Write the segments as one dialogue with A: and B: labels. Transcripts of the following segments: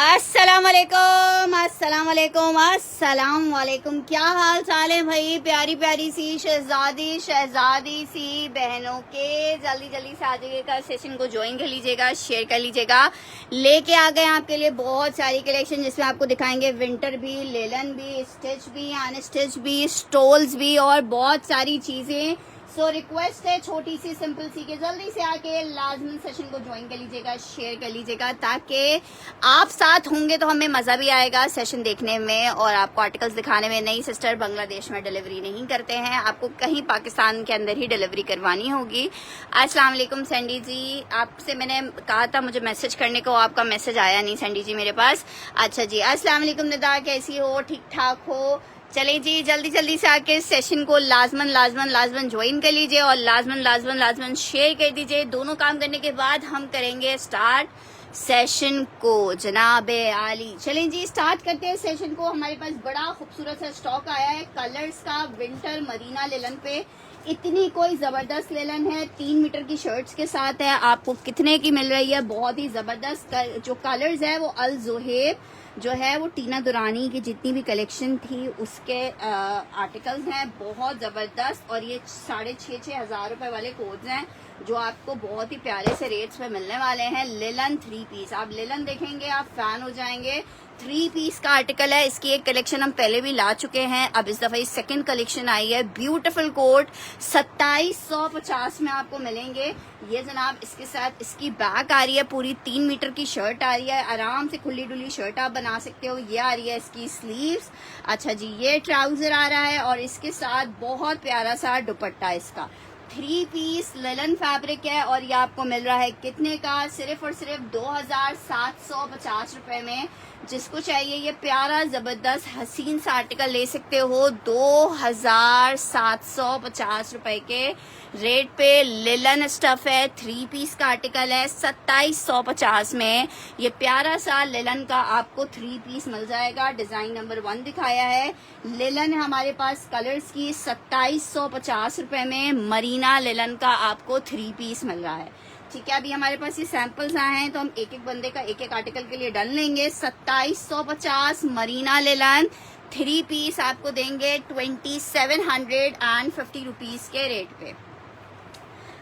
A: अस्सलाम वालेकुम, अस्सलाम वालेकुम, अस्सलाम वालेकुम। क्या हाल चाल है भाई? प्यारी प्यारी सी शहजादी सी बहनों के जल्दी जल्दी से आ जाइएगा, सेशन को ज्वाइन कर लीजिएगा, शेयर कर लीजिएगा। लेके आ गए आपके लिए बहुत सारी कलेक्शन जिसमें आपको दिखाएंगे विंटर भी, लेलन भी, स्टिच भी, अनस्टिच भी, स्टोल्स भी और बहुत सारी चीजें। सो रिक्वेस्ट है छोटी सी सिंपल सी के जल्दी से आके लाजमी सेशन को ज्वाइन कर लीजिएगा, शेयर कर लीजिएगा, ताकि आप साथ होंगे तो हमें मजा भी आएगा सेशन देखने में और आपको आर्टिकल्स दिखाने में। नई सिस्टर बांग्लादेश में डिलीवरी नहीं करते हैं, आपको कहीं पाकिस्तान के अंदर ही डिलीवरी करवानी होगी। अस्सलाम वालेकुम सैंडी जी, आपसे मैंने कहा था मुझे मैसेज करने को, आपका मैसेज आया नहीं सैंडी जी मेरे पास। अच्छा जी, अस्सलाम वालेकुम निदा, कैसी हो? ठीक ठाक हो? चले जी, जल्दी जल्दी से आके सेशन को लाजमन ज्वाइन कर लीजिए और लाजमन शेयर कर दीजिए। दोनों काम करने के बाद हम करेंगे स्टार्ट सेशन को जनाबे आली। चलें जी, स्टार्ट करते हैं सेशन को। हमारे पास बड़ा खूबसूरत सा स्टॉक आया है कलर्स का विंटर मरीना लेलन पे। इतनी कोई जबरदस्त लेलन है, 3 मीटर की शर्ट्स के साथ है। आपको कितने की मिल रही है? बहुत ही जबरदस्त। जो कलर्स है वो अल जोहेब जो है वो टीना दुरानी की जितनी भी कलेक्शन थी उसके आर्टिकल्स हैं, बहुत जबरदस्त। और ये 6,500 हजार रुपए वाले कोड्स हैं जो आपको बहुत ही प्यारे से रेट्स पे मिलने वाले हैं। लेलन 3 पीस, आप लेलन देखेंगे आप फैन हो जाएंगे। 3 पीस का आर्टिकल है। इसकी एक कलेक्शन हम पहले भी ला चुके हैं, अब इस दफा सेकंड कलेक्शन आई है। ब्यूटीफुल कोट 2750 में आपको मिलेंगे। ये जनाब इसके साथ इसकी बैक आ रही है, पूरी 3 मीटर की शर्ट आ रही है, आराम से खुली डुली शर्ट आप बना सकते हो। ये आ रही है इसकी स्लीव्स। अच्छा जी, ये ट्राउजर आ रहा है और इसके साथ बहुत प्यारा सा दुपट्टा। इसका 3 पीस लेलन फैब्रिक है और ये आपको मिल रहा है कितने का? सिर्फ और सिर्फ 2750 रुपए में। जिसको चाहिए ये प्यारा जबरदस्त हसीन सा आर्टिकल ले सकते हो 2750 रुपए के रेट पे। लेलन स्टफ है, 3 पीस का आर्टिकल है, 2750 में ये प्यारा सा लेलन का आपको 3 पीस मिल जाएगा। डिजाइन नंबर 1 दिखाया है। लेलन है हमारे पास कलर्स की 2750 रुपए में मरीना लेलन का आपको 3 पीस मिल रहा है। ठीक है, अभी हमारे पास ये सैंपल्स आए हैं तो हम एक एक बंदे का एक एक आर्टिकल के लिए डन लेंगे। 2750 मरीना लेलन 3 पीस आपको देंगे 2750 रुपीज के रेट पे।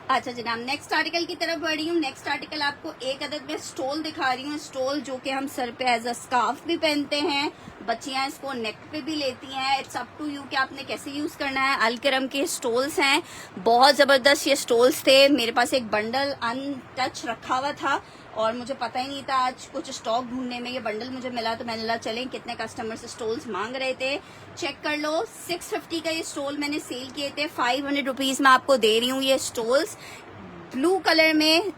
A: अच्छा जनाब, नेक्स्ट आर्टिकल की तरफ बढ़ रही हूँ। नेक्स्ट आर्टिकल आपको एक अदद में स्टोल दिखा रही हूँ। स्टोल जो कि हम सर पे एज अ स्कार्फ भी पहनते हैं, बच्चियां इसको नेक पे भी लेती हैं। इट्स अप टू यू कि आपने कैसे यूज करना है। अलकरम के स्टोल्स हैं, बहुत जबरदस्त ये स्टोल्स थे। मेरे पास एक बंडल अनटच रखा हुआ था और मुझे पता ही नहीं था, आज कुछ स्टॉक ढूंढने में ये बंडल मुझे मिला तो मैंने कहा चलें कितने कस्टमर्स स्टोल्स मांग रहे थे, चेक कर लो। 650 का ये स्टोल मैंने सेल किए थे, 500 रुपीज में आपको दे रही हूँ ये स्टोल्स। ब्लू कलर में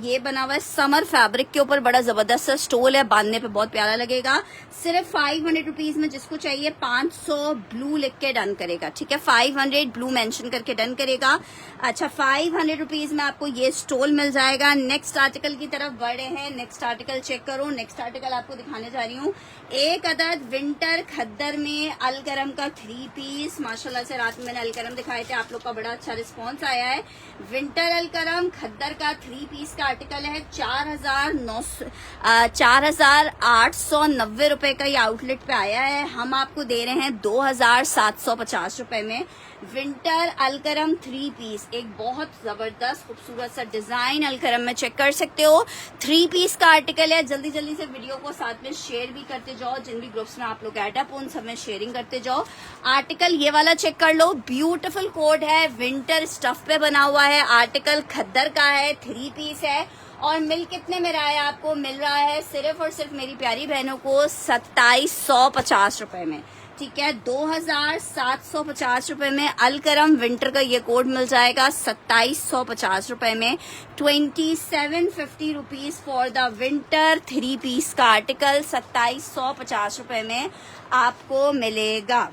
A: ये बना हुआ है समर फैब्रिक के ऊपर, बड़ा जबरदस्त सा स्टोल है, बांधने पे बहुत प्यारा लगेगा। सिर्फ 500 रुपीज में। जिसको चाहिए 500 ब्लू लिख के डन करेगा, ठीक है, 500 ब्लू मेंशन करके डन करेगा। अच्छा, 500 रुपीज में आपको ये स्टोल मिल जाएगा। नेक्स्ट आर्टिकल की तरफ बढ़ रहे हैं। नेक्स्ट आर्टिकल चेक करो। नेक्स्ट आर्टिकल आपको दिखाने जा रही हूँ एक अदद विंटर खद्दर में अलकरम का 3 पीस। माशाल्लाह से रात में मैंने अलकरम दिखाए थे, आप लोग का बड़ा अच्छा रिस्पॉन्स आया है। विंटर अलकरम खद्दर का 3 पीस का आर्टिकल है। 4,890 रुपए का ये आउटलेट पे आया है। हम आपको दे रहे हैं 2,750 रुपए में। विंटर अलकरम 3 पीस, एक बहुत जबरदस्त खूबसूरत सा डिजाइन अलकरम में चेक कर सकते हो। 3 पीस का आर्टिकल है। जल्दी जल्दी से वीडियो को साथ में शेयर भी करते जाओ, जिन भी ग्रुप्स में आप लोग ऐड अप उन सब में शेयरिंग करते जाओ। आर्टिकल ये वाला चेक कर लो, ब्यूटीफुल कोड है, विंटर स्टफ पे बना हुआ है, आर्टिकल खद्दर का है, 3 पीस है। और मिल कितने में रहा है? आपको मिल रहा है सिर्फ और सिर्फ मेरी प्यारी बहनों को 2750 रुपए में। ठीक है, 2750 रुपए में अलकरम विंटर का ये कोड मिल जाएगा 2750 रुपए में। 2750 rupees for the winter 3 piece का आर्टिकल 2750 रुपए में आपको मिलेगा।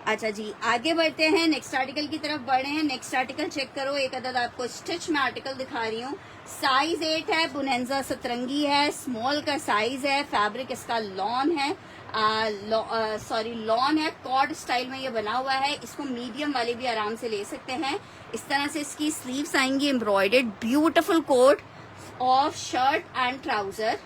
A: अच्छा जी, आगे बढ़ते हैं। नेक्स्ट आर्टिकल की तरफ बढ़े हैं। नेक्स्ट आर्टिकल चेक करो। एक अदद आपको स्टिच में आर्टिकल दिखा रही हूँ। साइज 8 है, बुनेंजा सतरंगी है, स्मॉल का साइज है। फैब्रिक इसका लॉन है, लॉन है, कॉर्ड स्टाइल में ये बना हुआ है। इसको मीडियम वाले भी आराम से ले सकते हैं। इस तरह से इसकी स्लीव्स आएंगी embroidered. Beautiful coat of shirt and trouser.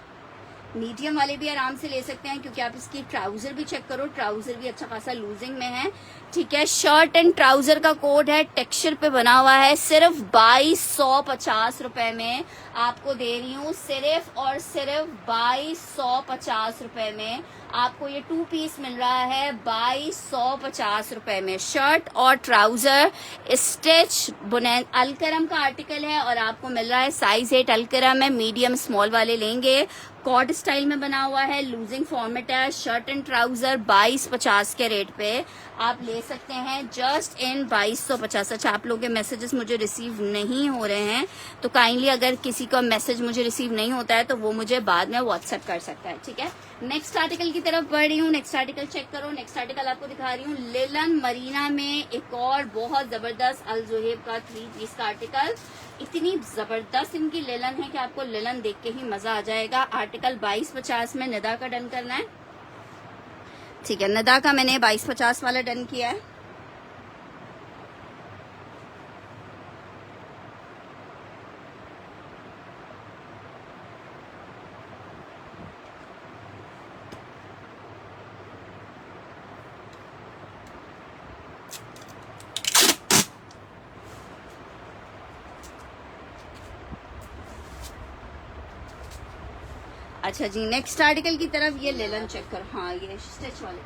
A: Medium वाले भी आराम से ले सकते हैं, क्योंकि आप इसकी ट्राउजर भी चेक करो, ट्राउजर भी अच्छा खासा लूजिंग में है। ठीक है, शर्ट एंड ट्राउजर का कोड है, टेक्सचर पे बना हुआ है। सिर्फ 2250 रुपए में आपको दे रही हूँ, सिर्फ और सिर्फ 2250 रुपए में आपको ये 2 पीस मिल रहा है 2250 रुपए में। शर्ट और ट्राउजर स्टिच बुनैन अलकरम का आर्टिकल है और आपको मिल रहा है साइज 8 अलकरम है, मीडियम स्मॉल वाले लेंगे। कॉर्ड स्टाइल में बना हुआ है, लूजिंग फॉर्मेट है। शर्ट एंड ट्राउजर 2250 के रेट पे आप ले सकते हैं, जस्ट इन 2250। अच्छा, आप लोगों के मैसेजेस मुझे रिसीव नहीं हो रहे हैं, तो काइंडली अगर किसी का मैसेज मुझे रिसीव नहीं होता है तो वो मुझे बाद में व्हाट्सएप कर सकता है। ठीक है, नेक्स्ट आर्टिकल की तरफ बढ़ रही हूँ। नेक्स्ट आर्टिकल चेक करो। नेक्स्ट आर्टिकल आपको दिखा रही हूँ लिलन मरीना में एक और बहुत जबरदस्त अल जुहैब का 3 पीस का आर्टिकल। इतनी जबरदस्त इनकी लिलन है कि आपको लिलन देख के ही मजा आ जाएगा। आर्टिकल 2250 में निदा का डन करना है। ठीक है, निदा का मैंने 2250 वाला डन किया है। अच्छा जी, नेक्स्ट आर्टिकल की तरफ ये लेलन चेक कर। हाँ, ये स्टिच वाले,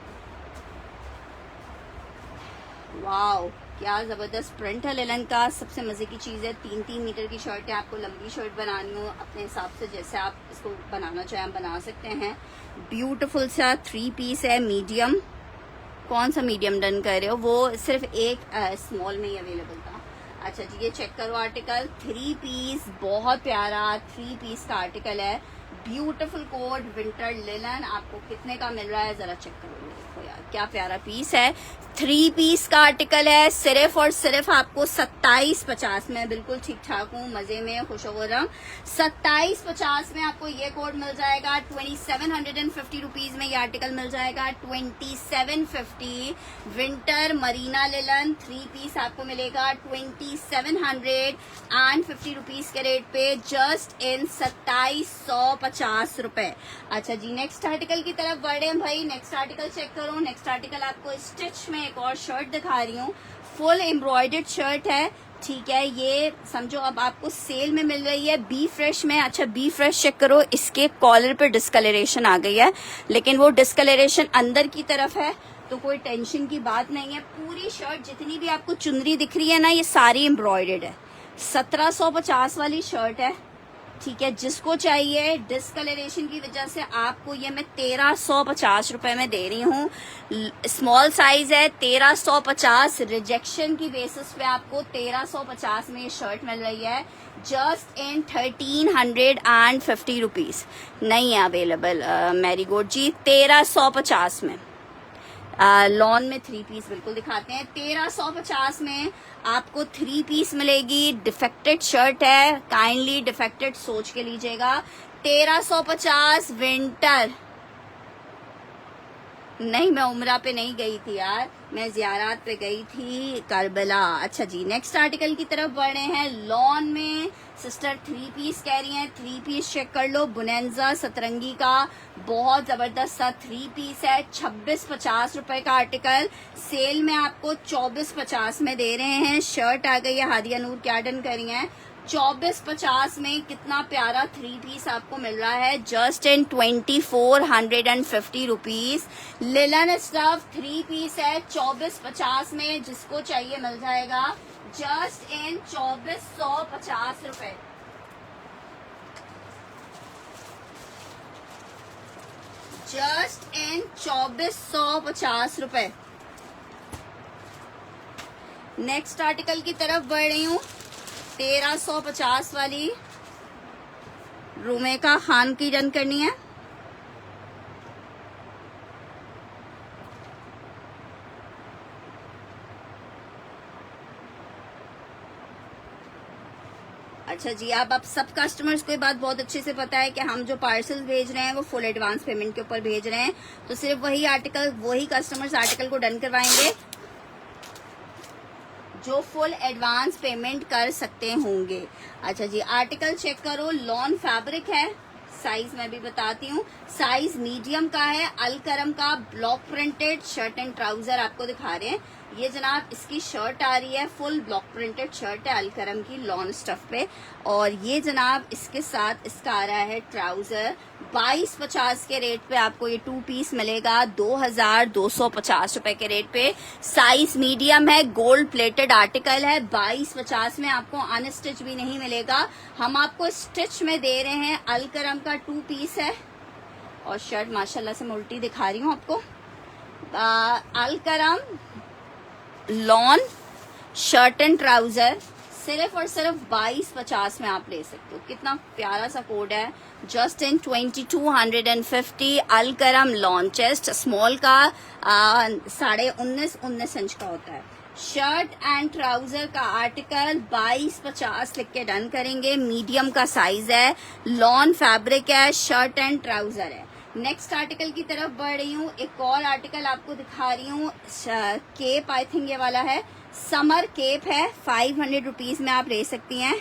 A: वाओ क्या जबरदस्त प्रिंट है लेलन का। सबसे मजे की चीज है 3-3 मीटर की शर्ट है। आपको लंबी शर्ट बनानी हो अपने हिसाब से, जैसे आप इसको बनाना चाहें बना सकते हैं। ब्यूटीफुल सा 3 पीस है, मीडियम। कौन सा मीडियम डन कर रहे हो? वो सिर्फ एक स्मॉल में ही अवेलेबल था। अच्छा जी, ये चेक करो आर्टिकल 3 पीस, बहुत प्यारा 3 पीस का आर्टिकल है। ब्यूटीफुल कोड विंटर लिलन आपको कितने का मिल रहा है जरा चेक करो। देखो यार क्या प्यारा पीस है, 3 पीस का आर्टिकल है। सिर्फ और सिर्फ आपको 2750 में, बिल्कुल ठीक ठाक हूँ, मजे में, खुशोरम। 2750 में आपको ये कोड मिल जाएगा। 2750 रुपीज में ये आर्टिकल मिल जाएगा। 2750 विंटर मरीना लिलन 3 पीस आपको मिलेगा 2750 रुपीज के रेट पे, जस्ट इन 2750 रुपए। अच्छा जी, नेक्स्ट आर्टिकल की तरफ बढ़े भाई। नेक्स्ट आर्टिकल चेक करो। नेक्स्ट आर्टिकल आपको स्टिच में एक और शर्ट दिखा रही हूँ, फुल एम्ब्रॉयडर्ड शर्ट है। ठीक है, ये समझो अब आपको सेल में मिल रही है बी फ्रेश में। अच्छा, बी फ्रेश चेक करो, इसके कॉलर पे डिस्कलरेशन आ गई है, लेकिन वो डिस्कलरेशन अंदर की तरफ है, तो कोई टेंशन की बात नहीं है। पूरी शर्ट जितनी भी आपको चुनरी दिख रही है ना, ये सारी एम्ब्रॉयडर्ड है। 1750 वाली शर्ट है। ठीक है, जिसको चाहिए, डिस्कलरेशन की वजह से आपको ये मैं 1350 रुपए में दे रही हूँ। स्मॉल साइज है, 1350। रिजेक्शन की बेसिस पे आपको 1350 में ये शर्ट मिल रही है, जस्ट इन 1350 रुपीज। नहीं है अवेलेबल मैरीगोल्ड जी 1350 में। लॉन में 3 पीस बिल्कुल दिखाते हैं। 1350 में आपको 3 पीस मिलेगी। डिफेक्टेड शर्ट है, काइंडली डिफेक्टेड सोच के लीजिएगा। 1350 विंटर। नहीं, मैं उम्रा पे नहीं गई थी यार, मैं जियारात पे गई थी करबला। अच्छा जी, नेक्स्ट आर्टिकल की तरफ बढ़ रहे हैं। लॉन में सिस्टर 3 पीस कह रही हैं, 3 पीस चेक कर लो। बुनेंजा सतरंगी का बहुत जबरदस्त सा 3 पीस है। 2650 रुपए का आर्टिकल, सेल में आपको 2450 में दे रहे हैं। शर्ट आ गई है, हादिया नूर क्या डन करी है, 2450 में कितना प्यारा 3 पीस आपको मिल रहा है, just in 2450 rupees. Linen stuff 3 piece है 2450 में, जिसको चाहिए मिल जाएगा, जस्ट इन 2450 रुपए। जस्ट इन 2450 रुपए। नेक्स्ट आर्टिकल की तरफ बढ़ रही हूँ। 1350 वाली रूमेका खान की डन करनी है। अच्छा जी, अब सब कस्टमर्स को ये बात बहुत अच्छे से पता है कि हम जो पार्सल्स भेज रहे हैं वो फुल एडवांस पेमेंट के ऊपर भेज रहे हैं, तो सिर्फ वही कस्टमर्स आर्टिकल को डन करवाएंगे जो फुल एडवांस पेमेंट कर सकते होंगे। अच्छा जी, आर्टिकल चेक करो। लॉन फैब्रिक है, साइज मैं भी बताती हूँ। साइज मीडियम का है, अलकरम का block printed shirt and trouser आपको दिखा रहे हैं। ये जनाब इसकी शर्ट आ रही है, फुल ब्लॉक प्रिंटेड शर्ट है अलकरम की लॉन स्टफ पे। और ये जनाब इसके साथ इसका आ रहा है ट्राउजर। 2250 के रेट पे आपको ये 2 पीस मिलेगा, 2250 रुपए के रेट पे। साइज मीडियम है, गोल्ड प्लेटेड आर्टिकल है। 2250 में आपको अनस्टिच भी नहीं मिलेगा, हम आपको स्टिच में दे रहे हैं। अलकरम का 2 पीस है और शर्ट माशाल्लाह से मैं उल्टी दिखा रही हूँ आपको। Alkaram lawn shirt and trouser सिर्फ और सिर्फ 2250 में आप ले सकते हो। कितना प्यारा सा कोड है, जस्ट इन 2250। अलकरम लॉन चेस्ट स्मॉल का 19.5 इंच का होता है। शर्ट एंड ट्राउजर का आर्टिकल 2250 लिख के डन करेंगे। मीडियम का साइज है, लॉन फैब्रिक है, शर्ट एंड ट्राउजर है। नेक्स्ट आर्टिकल की तरफ बढ़ रही हूँ। एक और आर्टिकल आपको दिखा रही हूँ, केप आई थिंक ये वाला है, समर केप है। 500 रुपीज में आप ले सकती हैं।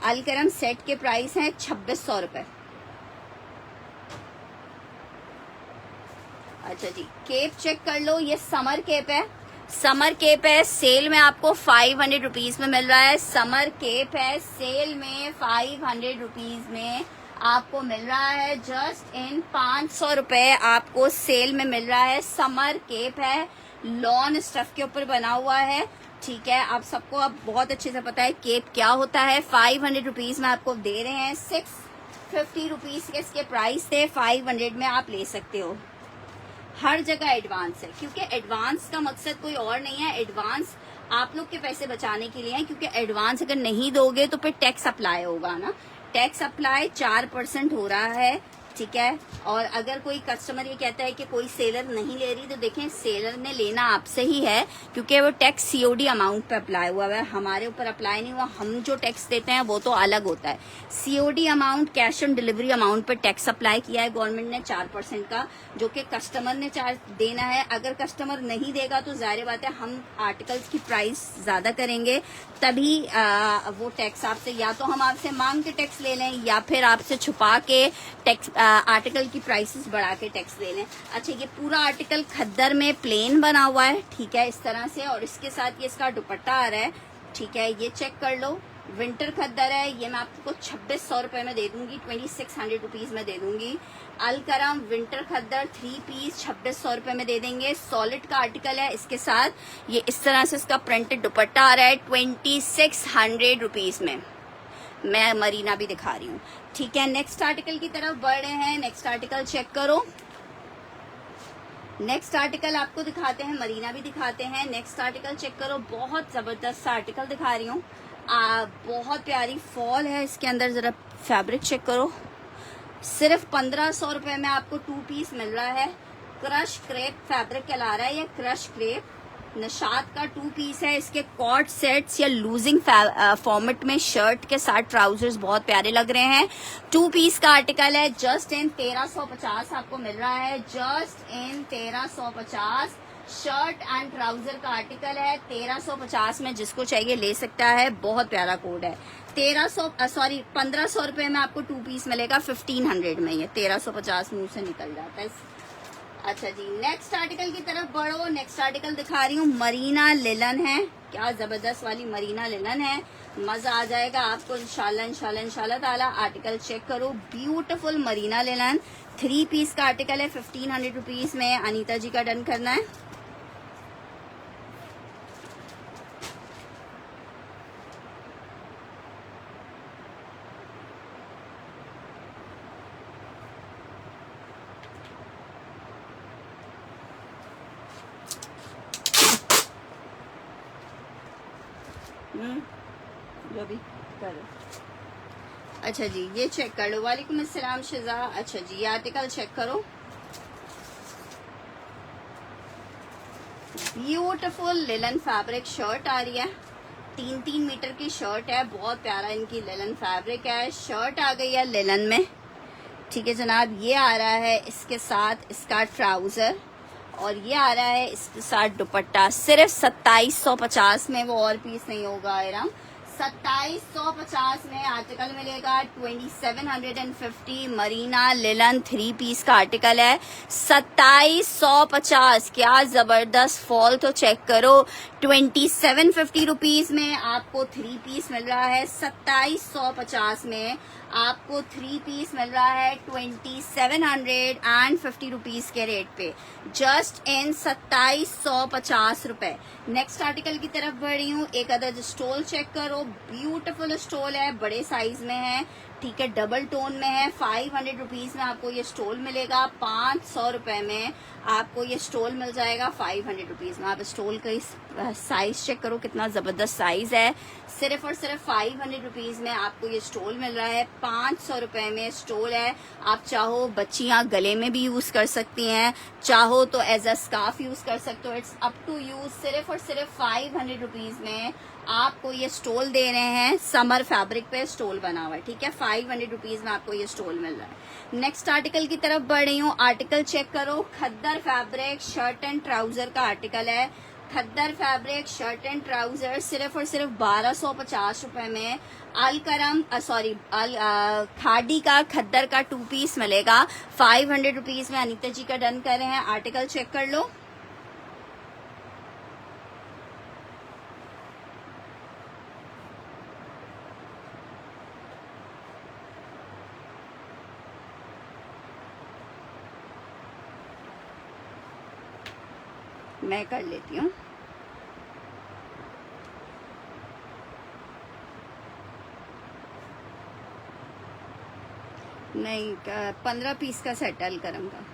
A: अलकरम सेट के प्राइस हैं 2600 रुपए। अच्छा जी, केप चेक कर लो, ये समर केप है। समर केप है, सेल में आपको 500 रुपीज में मिल रहा है। समर केप है, सेल में 500 रुपीज में आपको मिल रहा है। जस्ट इन 500 रुपए आपको सेल में मिल रहा है। समर केप है, लॉन स्टफ के ऊपर बना हुआ है। ठीक है, आप सबको अब बहुत अच्छे से पता है केप क्या होता है। 500 रुपीज में आपको दे रहे हैं। 650 रुपीज के इसके प्राइस थे, 500 में आप ले सकते हो। हर जगह एडवांस है, क्योंकि एडवांस का मकसद कोई और नहीं है, एडवांस आप लोग के पैसे बचाने के लिए है। क्योंकि एडवांस अगर नहीं दोगे तो फिर टैक्स अप्लाई होगा ना। टैक्स अप्लाई 4% हो रहा है। ठीक है, और अगर कोई कस्टमर ये कहता है कि कोई सेलर नहीं ले रही, तो देखें सेलर ने लेना आपसे ही है, क्योंकि वो टैक्स सीओडी अमाउंट पे अप्लाई हुआ है, हमारे ऊपर अप्लाई नहीं हुआ। हम जो टैक्स देते हैं वो तो अलग होता है। COD amount, cash on delivery amount पे टैक्स अप्लाई किया है गवर्नमेंट ने 4% का, जो कि कस्टमर ने चार्ज देना है। अगर कस्टमर नहीं देगा तो जाहिर बात है हम आर्टिकल्स की प्राइस ज्यादा करेंगे, तभी वो टैक्स आपसे, या तो हम आपसे मांग के टैक्स ले लें या फिर आपसे छुपा के टैक्स आर्टिकल की प्राइसेस बढ़ा के टैक्स ले लें। अच्छा, ये पूरा आर्टिकल खद्दर में प्लेन बना हुआ है। ठीक है, इस तरह से, और इसके साथ ये इसका दुपट्टा आ रहा है। ठीक है, ये चेक कर लो, विंटर खद्दर है। ये मैं आपको 2600 रुपए में दे दूंगी, 2600 रुपीज में दे दूंगी। अलकरम विंटर खद्दर 3 पीस 2600 रुपए में दे देंगे। सॉलिड का आर्टिकल है, इसके साथ ये इस तरह से इसका प्रिंटेड दुपट्टा आ रहा है 2600 रुपीज में। मैं मरीना भी दिखा रही हूँ। ठीक है, नेक्स्ट आर्टिकल की तरफ बढ़ रहे हैं। नेक्स्ट आर्टिकल चेक करो। नेक्स्ट आर्टिकल आपको दिखाते हैं, मरीना भी दिखाते हैं। नेक्स्ट आर्टिकल चेक करो, बहुत जबरदस्त आर्टिकल दिखा रही हूँ। बहुत प्यारी फॉल है इसके अंदर, जरा फैब्रिक चेक करो। सिर्फ 1500 रुपए में आपको 2 पीस मिल रहा है। क्रश क्रेप फैब्रिक कहला रहा है, ये क्रश क्रेप निशात का 2 पीस है। इसके कॉर्ड सेट्स या लूजिंग फॉर्मेट में शर्ट के साथ ट्राउजर्स बहुत प्यारे लग रहे हैं। 2 पीस का आर्टिकल है, जस्ट इन 1350 आपको मिल रहा है। Just in 1350 shirt and trouser का आर्टिकल है। 1350 में जिसको चाहिए ले सकता है। बहुत प्यारा कोड है। 1500 रुपए में आपको 2 पीस मिलेगा। 1500 में, ये 1350 मुंह से निकल जाता है। अच्छा जी, नेक्स्ट आर्टिकल की तरफ बढ़ो। नेक्स्ट आर्टिकल दिखा रही हूँ, मरीना लिलन है। क्या जबरदस्त वाली मरीना लिलन है, मजा आ जाएगा आपको इंशाल्लाह इंशाल्लाह इंशाल्लाह ताला। आर्टिकल चेक करो, ब्यूटीफुल मरीना लिलन 3 पीस का आर्टिकल है। 1500 रुपीज में अनीता जी का डन करना है। जो भी करो। अच्छा जी, ये चेक कर लो। वालेकुम अस्सलाम शिजा। अच्छा जी, ये आर्टिकल चेक करो, ब्यूटीफुल लिलन फैब्रिक शर्ट आ रही है। 3-3 मीटर की शर्ट है, बहुत प्यारा इनकी लिलन फैब्रिक है। शर्ट आ गई है लिलन में। ठीक है जनाब, ये आ रहा है इसके साथ इसका ट्राउजर, और ये आ रहा है इसके साथ दुपट्टा। सिर्फ 2750 में, वो और पीस नहीं होगा आयराम। 2750 में आर्टिकल मिलेगा। 2750 मरीना लिलन 3 पीस का आर्टिकल है। 2750, क्या जबरदस्त फॉल तो चेक करो। 2750 रुपीज में आपको 3 पीस मिल रहा है। 2750 में आपको 3 पीस मिल रहा है 2750 रुपीज के रेट पे, जस्ट इन 2750 रुपए। नेक्स्ट आर्टिकल की तरफ बढ़ रही हूँ। एक अदर स्टोल चेक करो, ब्यूटीफुल स्टोल है, बड़े साइज में है, ठीक है, डबल टोन में है। 500 रुपीज में आपको ये स्टोल मिलेगा। 500 रुपए में आपको ये स्टोल मिल जाएगा 500 रुपीज में। आप स्टोल का साइज चेक करो, कितना जबरदस्त साइज है। सिर्फ और सिर्फ 500 रुपीज में आपको ये स्टोल मिल रहा है। 500 रुपए में स्टोल है। आप चाहो बच्चियां गले में भी यूज कर सकती हैं, चाहो तो एज अ स्कार्फ यूज कर सकते हो, इट्स अप टू यू। सिर्फ और सिर्फ 500 रुपीज में आपको ये स्टोल दे रहे हैं। समर फैब्रिक पे स्टोल बना हुआ है, ठीक है। 500 रुपीज में आपको ये स्टोल मिल रहा है। नेक्स्ट आर्टिकल की तरफ बढ़ रही हूँ। आर्टिकल चेक करो, खद्दर फैब्रिक शर्ट एंड ट्राउजर का आर्टिकल है। खद्दर फैब्रिक शर्ट एंड ट्राउजर सिर्फ और सिर्फ 1250 रुपए में अलकरम खादी का खद्दर का 2 पीस मिलेगा 500 रुपीज में। अनीता जी का डन कर रहे हैं। आर्टिकल चेक कर लो। मैं कर लेती हूँ। नहीं, 15 पीस का सेट अलकरम का।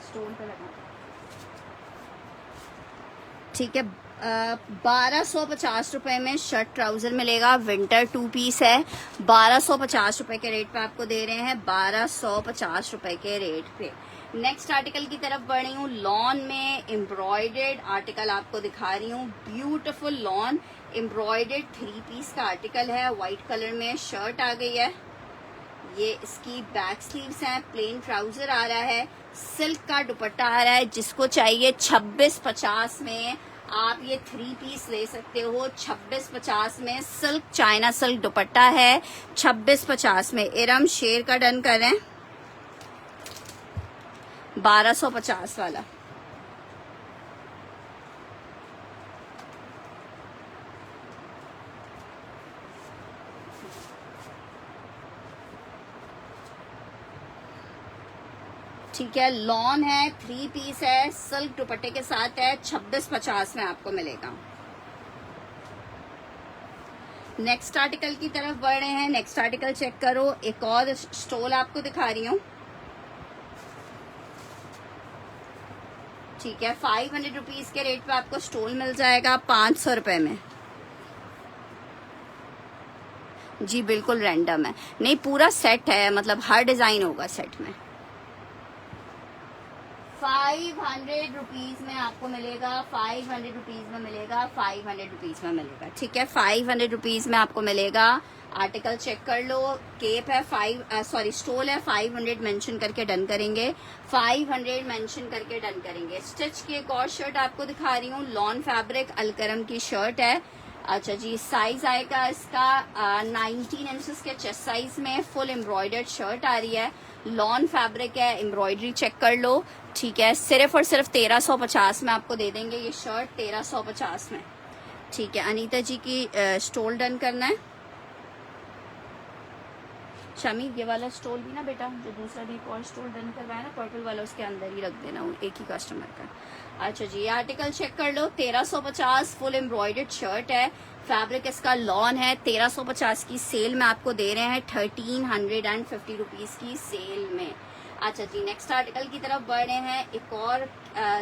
A: स्टोन पे लगा, ठीक है। 1250 रुपए में शर्ट ट्राउजर मिलेगा। विंटर 2 पीस है। 1250 रुपए के रेट पे आपको दे रहे हैं। 1250 रुपए के रेट पे। नेक्स्ट आर्टिकल की तरफ बढ़ रही हूँ। लॉन में एम्ब्रॉयडर्ड आर्टिकल आपको दिखा रही हूँ। ब्यूटीफुल लॉन एम्ब्रॉयडर्ड 3 पीस का आर्टिकल है। व्हाइट कलर में शर्ट आ गई है। ये इसकी बैक स्लीव्स हैं। प्लेन ट्राउजर आ रहा है। सिल्क का दुपट्टा आ रहा है। जिसको चाहिए 2650 में आप ये 3 पीस ले सकते हो। 2650 में सिल्क चाइना सिल्क दुपट्टा है। 2650 में इरम शेर का डन करें। 1250 वाला। ठीक है, लॉन है, 3 पीस है, सिल्क दुपट्टे के साथ है। 2650 में आपको मिलेगा। नेक्स्ट आर्टिकल की तरफ बढ़ रहे हैं। नेक्स्ट आर्टिकल चेक करो। एक और स्टोल आपको दिखा रही हूँ, ठीक है। 500 रुपीज के रेट पे आपको स्टोल मिल जाएगा 500 रुपए में। जी बिल्कुल रैंडम है, नहीं पूरा सेट है, मतलब हर डिजाइन होगा सेट में। 500 रुपीज में आपको मिलेगा। 500 रुपीज में मिलेगा। 500 रुपीज में मिलेगा, ठीक है। 500 रुपीज में आपको मिलेगा। आर्टिकल चेक कर लो। केप है स्टोल है। 500 मेंशन करके डन करेंगे। 500 मेंशन करके डन करेंगे। स्टिच की एक और शर्ट आपको दिखा रही हूँ। लॉन फैब्रिक अलकरम की शर्ट है। अच्छा जी, साइज आएगा इसका 19 इंचेस के चेस्ट साइज में। फुल एम्ब्रॉयडर्ड शर्ट आ रही है। लॉन फैब्रिक है। एम्ब्रॉयडरी चेक कर लो, ठीक है। सिर्फ और सिर्फ 1350 में आपको दे देंगे ये शर्ट। 1350 में, ठीक है। अनीता जी की स्टोल डन करना है। शमी, ये वाला स्टोल भी ना बेटा, जो दूसरा भी एक और स्टोल डन करवाया ना पर्पल वाला, उसके अंदर ही रख देना एक ही कस्टमर का। अच्छा जी, ये आर्टिकल चेक कर लो। 1350 फुल एम्ब्रॉयडर्ड शर्ट है। फैब्रिक इसका लॉन है। 1350 की सेल में आपको दे रहे हैं। 1350 रुपीज की सेल में। अच्छा जी, नेक्स्ट आर्टिकल की तरफ बढ़ रहे हैं। एक और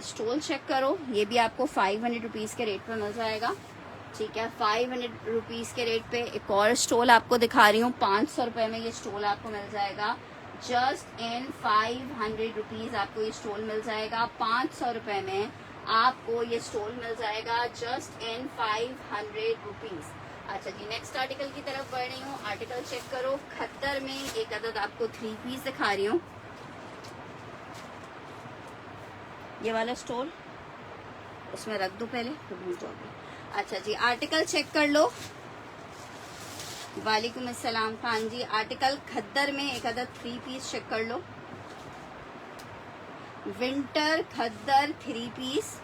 A: स्टोल चेक करो। ये भी आपको 500 रुपीज के रेट पे मिल जाएगा, ठीक है। 500 रुपीज के रेट पे एक और स्टोल आपको दिखा रही हूँ। 500 रुपए में ये स्टोल आपको मिल जाएगा। जस्ट इन 500 रुपीज आपको ये स्टोल मिल जाएगा। 500 रुपए में आपको ये स्टोल मिल जाएगा जस्ट इन 500 रुपीज। अच्छा जी, नेक्स्ट आर्टिकल की तरफ बढ़ रही हूँ। आर्टिकल चेक करो, खद्दर में एक अदद आपको 3 पीस दिखा रही हूँ। ये वाला स्टोल उसमें रख दो पहले तो भूल जाओगे। अच्छा जी, आर्टिकल चेक कर लो। वालेकुम अस्सलाम खान जी। आर्टिकल खद्दर में एक अदद 3 पीस चेक कर लो। विंटर खद्दर 3 पीस,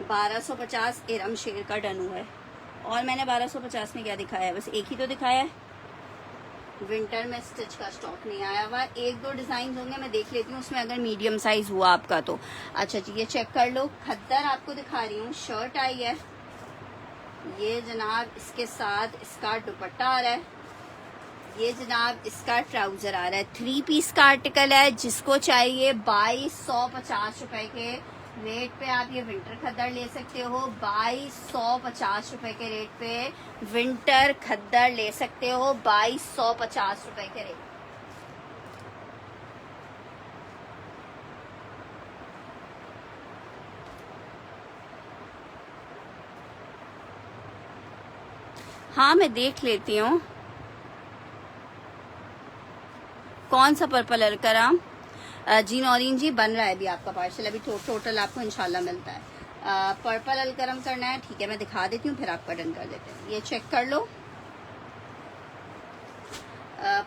A: $1250 इरम शेर का डनू है। और मैंने 1250 में क्या दिखाया है, बस एक ही तो दिखाया है। विंटर में स्टिच का स्टॉक नहीं आया हुआ, 1-2 डिजाइन होंगे, मैं देख लेती हूँ उसमें अगर मीडियम साइज हुआ आपका तो। अच्छा जी, ये चेक कर लो। खद्दर आपको दिखा रही हूँ, शर्ट आई है ये जनाब, इसके साथ इसका दुपट्टा आ रहा है, ये जनाब इसका ट्राउजर आ रहा है। 3 पीस का आर्टिकल है। जिसको चाहिए 2250 रुपए के रेट पे आप ये विंटर खद्दर ले सकते हो। 2250 रुपए के रेट पे विंटर खद्दर ले सकते हो, 2250 रुपए के रेट। हाँ मैं देख लेती हूँ कौन सा पर्पल अलकराम। जी नौरीन जी, बन रहा है अभी आपका पार्सल, अभी टोटल आपको इंशाल्लाह मिलता है। पर्पल अलकरम करना है, ठीक है मैं दिखा देती हूँ फिर आपका डन कर देते हैं। ये चेक कर लो,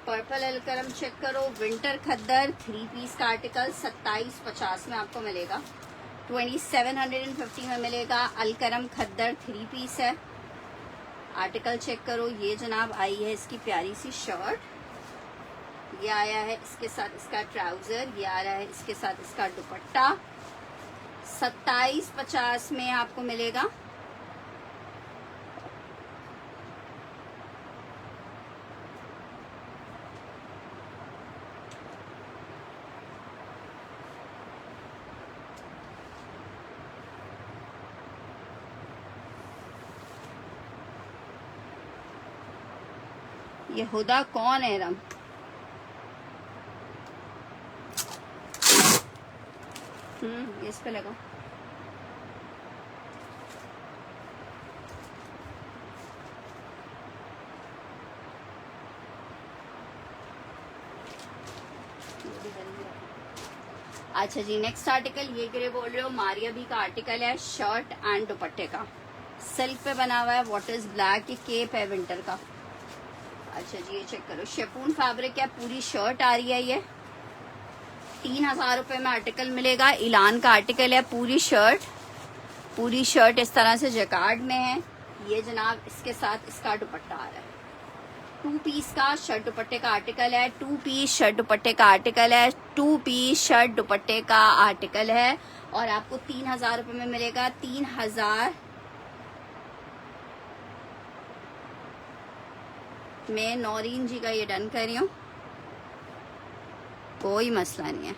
A: पर्पल अलकरम चेक करो। विंटर खद्दर 3 पीस का आर्टिकल 2750 में आपको मिलेगा, 2750 में मिलेगा। अलकरम खद्दर 3 पीस है। आर्टिकल चेक करो, ये जनाब आई है इसकी प्यारी सी शर्ट, ये आया है इसके साथ इसका ट्राउजर, ये आ रहा है इसके साथ इसका दुपट्टा। 2750 में आपको मिलेगा। ये हुदा कौन है रम? इस पे लगा। अच्छा जी, नेक्स्ट आर्टिकल ये गिरे बोल रहे हो, मारिया भी का आर्टिकल है, शर्ट एंड दुपट्टे का, सिल्क पे बना हुआ है, वॉट इज ब्लैक, केप है विंटर का। अच्छा जी, ये चेक करो, शेफून फैब्रिक है, पूरी शर्ट आ रही है, ये 3000 रुपए में आर्टिकल मिलेगा। इलान का आर्टिकल है, पूरी शर्ट इस तरह से जैकार्ड में है। ये जनाब इसके साथ इसका दुपट्टा आ रहा है। 2 पीस का शर्ट दुपट्टे का आर्टिकल है, 2 पीस शर्ट दुपट्टे का आर्टिकल है, 2 पीस शर्ट दुपट्टे का आर्टिकल है। और आपको 3000 रुपए में मिलेगा। 3000 मैं नौरीन जी का ये डन कर रही हूँ, कोई मसला नहीं है।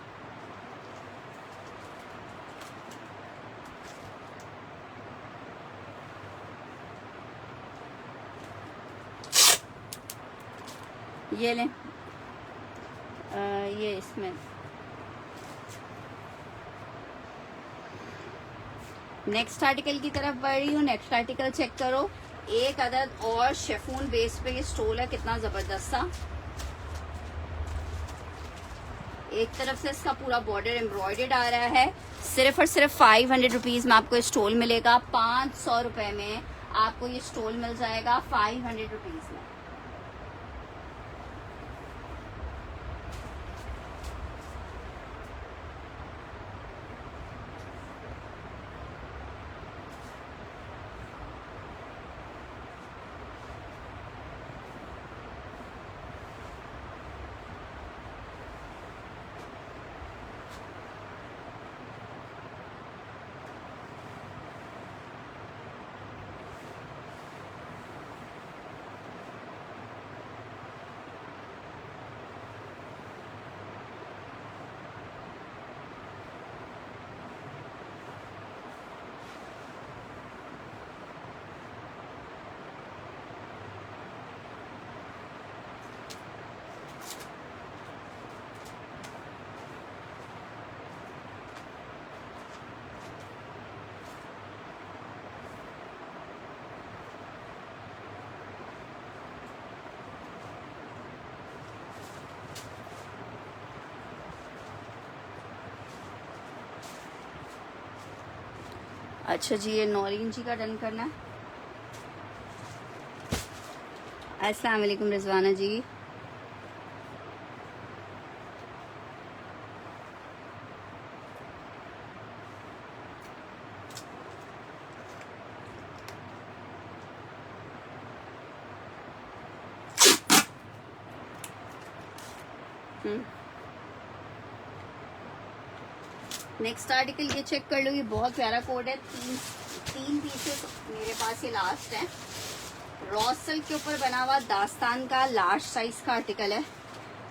A: ये लें, ये इसमें नेक्स्ट आर्टिकल की तरफ बढ़ रही हूँ। नेक्स्ट आर्टिकल चेक करो, एक अदद और शेफून बेस पे ये स्टोल है, कितना जबरदस्त सा। एक तरफ से इसका पूरा बॉर्डर एम्ब्रॉयडर्ड आ रहा है। सिर्फ और सिर्फ 500 रुपीज में आपको ये स्टोल मिलेगा। 500 रुपए में आपको ये स्टोल मिल जाएगा, 500 रुपीज में। अच्छा जी, ये नौरीन जी का डन करना है। अस्सलाम वालेकुम रिजवाना जी। नेक्स्ट आर्टिकल ये चेक कर लो, ये बहुत प्यारा कोड है। तीन पीसेस मेरे पास ये लास्ट है। रॉ सिल्क के ऊपर बना हुआ दास्तान का लार्ज साइज का आर्टिकल है।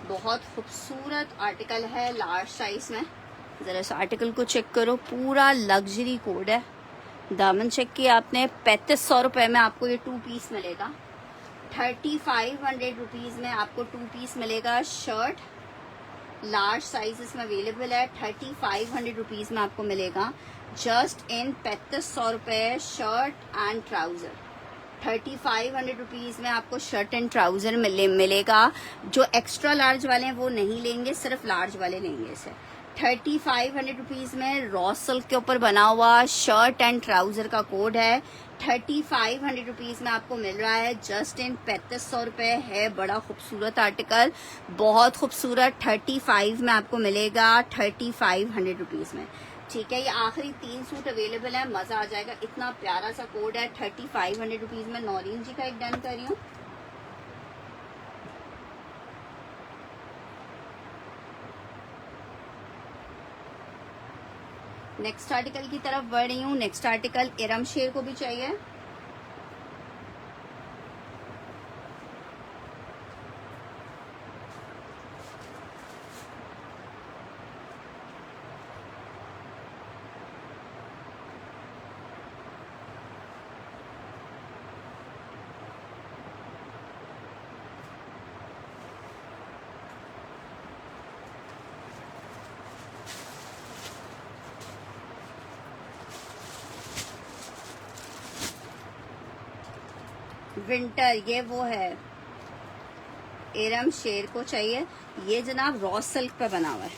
A: बहुत खूबसूरत आर्टिकल है लार्ज साइज में। जरा इस आर्टिकल को चेक करो, पूरा लग्जरी कोड है। दामन चेक किया आपने, 3500 रुपए में आपको ये 2 पीस मिलेगा। 3500 रुपीज में आपको 2 पीस मिलेगा। शर्ट लार्ज साइजेस में अवेलेबल है। 3500 रुपीज में आपको मिलेगा जस्ट इन 3500 रुपए शर्ट एंड ट्राउजर। 3500 रुपीज में आपको शर्ट एंड ट्राउजर मिलेगा। जो एक्स्ट्रा लार्ज वाले हैं वो नहीं लेंगे, सिर्फ लार्ज वाले लेंगे इसे। 3500 रुपीज में रॉ सिल्क के ऊपर बना हुआ शर्ट एंड ट्राउजर का कोड है। 3500 रुपीज में आपको मिल रहा है जस्ट इन 3500 रुपए है। बड़ा खूबसूरत आर्टिकल, बहुत खूबसूरत। 35 में आपको मिलेगा 3500 रुपीज में। ठीक है, ये आखिरी 3 सूट अवेलेबल है, मजा आ जाएगा। इतना प्यारा सा कोड है। 3500 रुपीज में नौरीन जी का एक डन कर रही हूँ। नेक्स्ट आर्टिकल की तरफ बढ़ रही हूँ। नेक्स्ट आर्टिकल इरम शेर को भी चाहिए। विंटर, ये वो है इरम शेर को चाहिए। ये जनाब रॉ सिल्क पे बना हुआ है।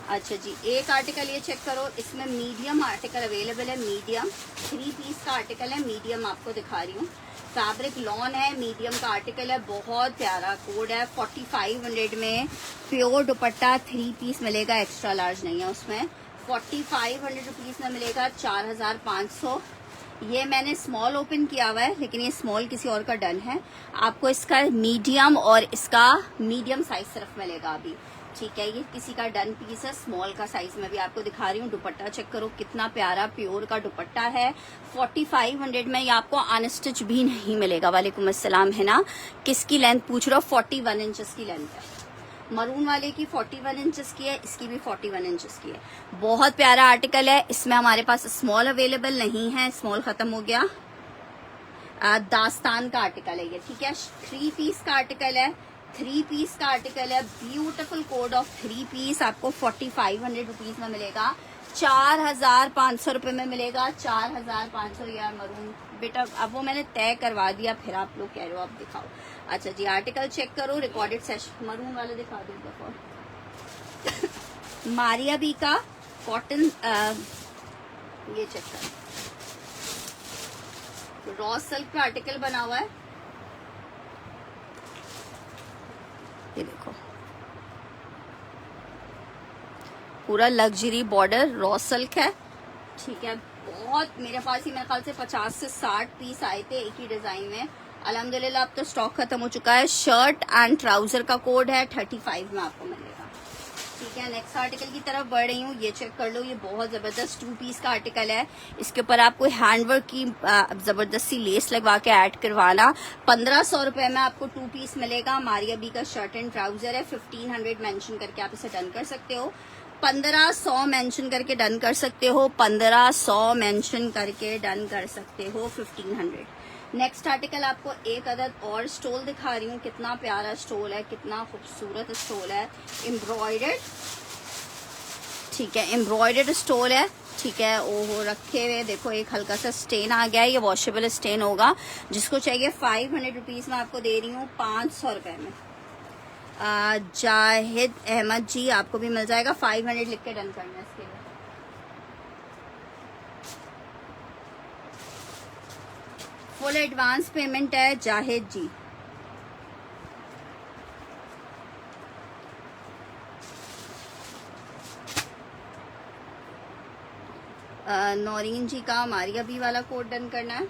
A: अच्छा जी, एक आर्टिकल ये चेक करो, इसमें मीडियम आर्टिकल अवेलेबल है। मीडियम 3 पीस का आर्टिकल है। मीडियम आपको दिखा रही हूँ। फैब्रिक लॉन है, मीडियम का आर्टिकल है। बहुत प्यारा कोड है। 4500 में प्योर दुपट्टा 3 पीस मिलेगा, एक्स्ट्रा लार्ज नहीं है उसमें। 4500 रुपीज में मिलेगा 4500। ये मैंने स्मॉल ओपन किया हुआ है, लेकिन ये स्मॉल किसी और का डन है। आपको इसका मीडियम और इसका मीडियम साइज सिर्फ मिलेगा अभी। ठीक है, ये किसी का डन पीस है। स्मॉल का साइज में भी आपको दिखा रही हूँ। दुपट्टा चेक करो, कितना प्यारा प्योर का दुपट्टा है। 4500 में ये आपको अनस्टिच भी नहीं मिलेगा। वालेकुम अस्सलाम, है ना? किसकी लेंथ पूछ रहे हो? 41 इंचेस की लेंथ है। मरून वाले की 41 इंचेस की है, इसकी भी 41 इंचेस की है। बहुत प्यारा आर्टिकल है। इसमें हमारे पास स्मॉल अवेलेबल नहीं है, स्मॉल खत्म हो गया। दास्तान का आर्टिकल है ये। ठीक है, 3 पीस का आर्टिकल है। 3 पीस का आर्टिकल है। ब्यूटीफुल कोड ऑफ 3 पीस आपको 4500 रुपीज में मिलेगा। 4500 रुपए में मिलेगा। 4500। यार मरून बेटा, अब वो मैंने तय करवा दिया, फिर आप लोग कह रहे हो आप दिखाओ। अच्छा जी, आर्टिकल चेक करो। रिकॉर्डेड सेशन मरून वाले दिखा दो दफा। मारिया बी का कॉटन, ये चेक करो, रॉ सिल्क पे आर्टिकल बना हुआ है। ये देखो, पूरा लग्जरी बॉर्डर, रॉ सिल्क है। ठीक है, बहुत मेरे पास ही मेरे ख्याल से 50 से 60 पीस आए थे एक ही डिजाइन में। अल्हम्दुलिल्लाह अब तो स्टॉक खत्म हो चुका है। शर्ट एंड ट्राउजर का कोड है। 35 में आपको मिलेगा। ठीक है, नेक्स्ट आर्टिकल की तरफ बढ़ रही हूँ। ये चेक कर लो, ये बहुत जबरदस्त 2 पीस का आर्टिकल है। इसके ऊपर आपको हैंडवर्क की जबरदस्ती लेस लगवा के ऐड करवाना। 1500 रुपए में आपको 2 पीस मिलेगा। मारिया बी का शर्ट एंड ट्राउजर है। 1500 मेंशन करके आप इसे डन कर सकते हो। 1500 मेंशन करके डन कर सकते हो। 1500 मेंशन करके डन कर सकते हो। 1500। नेक्स्ट आर्टिकल आपको एक अदद और स्टोल दिखा रही हूँ। कितना प्यारा स्टोल है, कितना खूबसूरत स्टोल है। एम्ब्रॉयडर्ड, ठीक है, एम्ब्रॉयडर्ड स्टोल है। ठीक है, ओहो रखे हुए देखो, एक हल्का सा स्टेन आ गया है। ये वॉशेबल स्टेन होगा। जिसको चाहिए 500 रुपीज में आपको दे रही हूँ 500 रुपए में। जाहिद अहमद जी, आपको भी मिल जाएगा। 500 लिख के डन करना है इसके लिए। फुल एडवांस पेमेंट है जाहिद जी। नौरीन जी का मारिया बी वाला कोड डन करना है।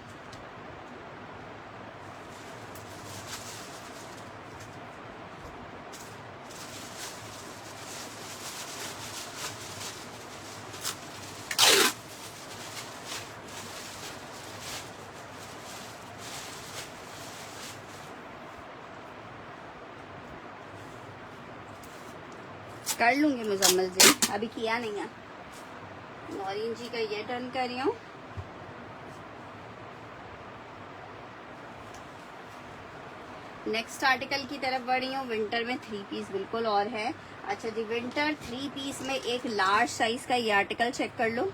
A: कर लूंगी मुजम्मिल जी, अभी किया नहीं है। नौरीन जी का ये डन कर रही हूँ। नेक्स्ट आर्टिकल की तरफ बढ़ रही हूँ। विंटर में 3 पीस बिल्कुल और है। अच्छा जी, विंटर 3 पीस में एक लार्ज साइज का ये आर्टिकल चेक कर लो।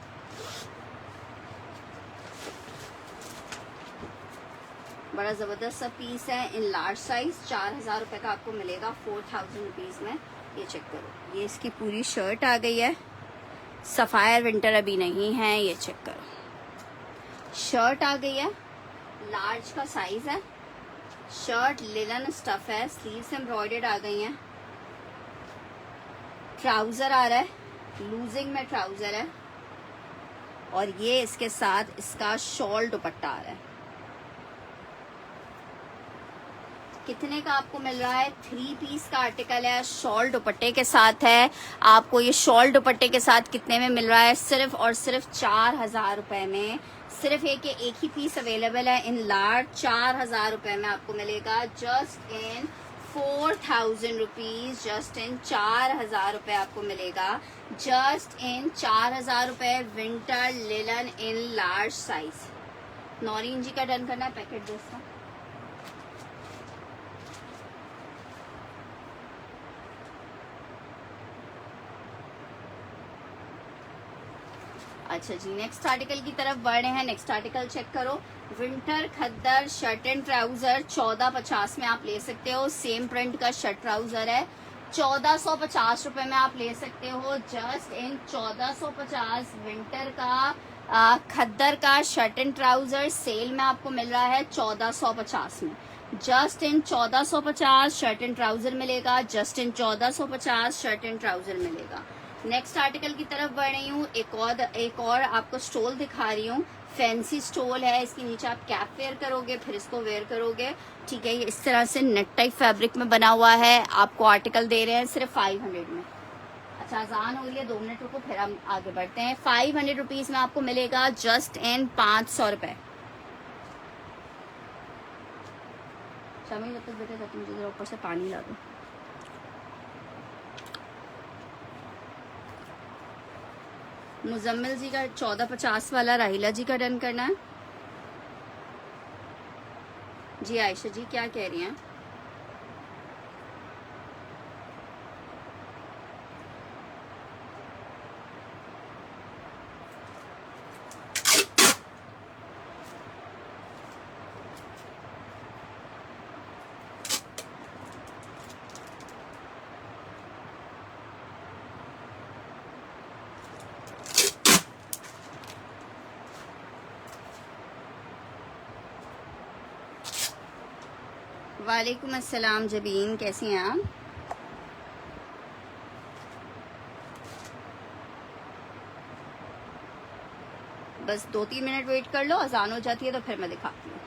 A: बड़ा जबरदस्त सा पीस है इन लार्ज साइज। 4000 रुपए का आपको मिलेगा 4000 रुपीज में। ये चेक करो, ये इसकी पूरी शर्ट आ गई है। सफायर विंटर अभी नहीं है, ये चेक करो। शर्ट आ गई है, लार्ज का साइज है। शर्ट लिनन स्टफ है, स्लीव्स एम्ब्रॉयडर्ड आ गई हैं। ट्राउजर आ रहा है, लूजिंग में ट्राउजर है। और ये इसके साथ इसका शॉल दुपट्टा आ रहा है। कितने का आपको मिल रहा है? 3 पीस का आर्टिकल है, शॉल दुपट्टे के साथ है। आपको ये शॉल दुपट्टे के साथ कितने में मिल रहा है? सिर्फ और सिर्फ 4000 रुपए में। सिर्फ एक ही पीस अवेलेबल है इन लार्ज। 4000 रुपए में आपको मिलेगा, just in 4000 rupees. Just in 4000 रुपए आपको मिलेगा, जस्ट इन 4000 रुपए। Winter linen in large size. Naureen ji का डन करना है पैकेट दोस्तों। अच्छा जी, नेक्स्ट आर्टिकल की तरफ बढ़ रहे हैं। नेक्स्ट आर्टिकल चेक करो। Winter khaddar shirt and trouser 1450 में आप ले सकते हो। सेम प्रिंट का शर्ट ट्राउजर है। 1450 रुपए में आप ले सकते हो, जस्ट इन 1450। विंटर का खद्दर का शर्ट एंड ट्राउजर सेल में आपको मिल रहा है 1450 में। Just in 1450 shirt and trouser मिलेगा, just in 1450 shirt and trouser मिलेगा। नेक्स्ट आर्टिकल की तरफ बढ़ रही हूँ। एक और आपको स्टोल दिखा रही हूँ। फैंसी स्टोल है, इसके नीचे आप कैप वेयर करोगे, फिर इसको वेयर करोगे। ठीक है, ये इस तरह से नेट टाइप फैब्रिक में बना हुआ है। आपको आर्टिकल दे रहे हैं सिर्फ 500 में। अच्छा, आसान हो रही है, 2 मिनट रुको फिर हम आगे बढ़ते हैं। 500 रुपीज में आपको मिलेगा, जस्ट इन 500 रुपए। शामिल जब तक बेटा जाती मुझे जरा ऊपर से पानी ला दो। मुजम्मिल जी का 1450 वाला राहिला जी का डन करना है। जी आयशा जी क्या कह रही हैं? वालेकुम अस्सलाम जबीन, कैसी हैं आप? बस 2-3 मिनट वेट कर लो, अजान हो जाती है तो फिर मैं दिखाती हूँ।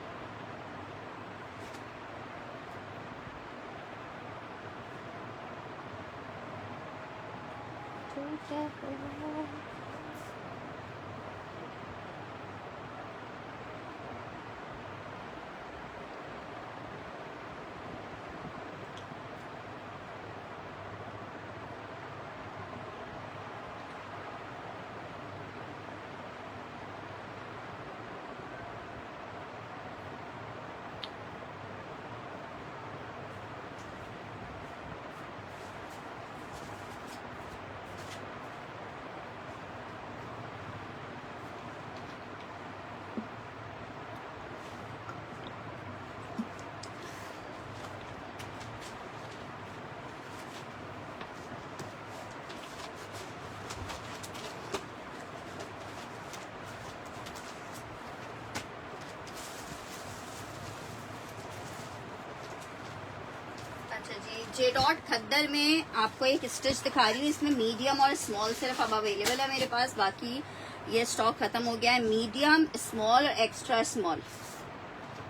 A: जे डॉट खद्दर में आपको एक स्टिच दिखा रही हूँ, इसमें मीडियम और स्मॉल सिर्फ अब अवेलेबल है मेरे पास, बाकी ये स्टॉक खत्म हो गया है। मीडियम, स्मॉल और एक्स्ट्रा स्मॉल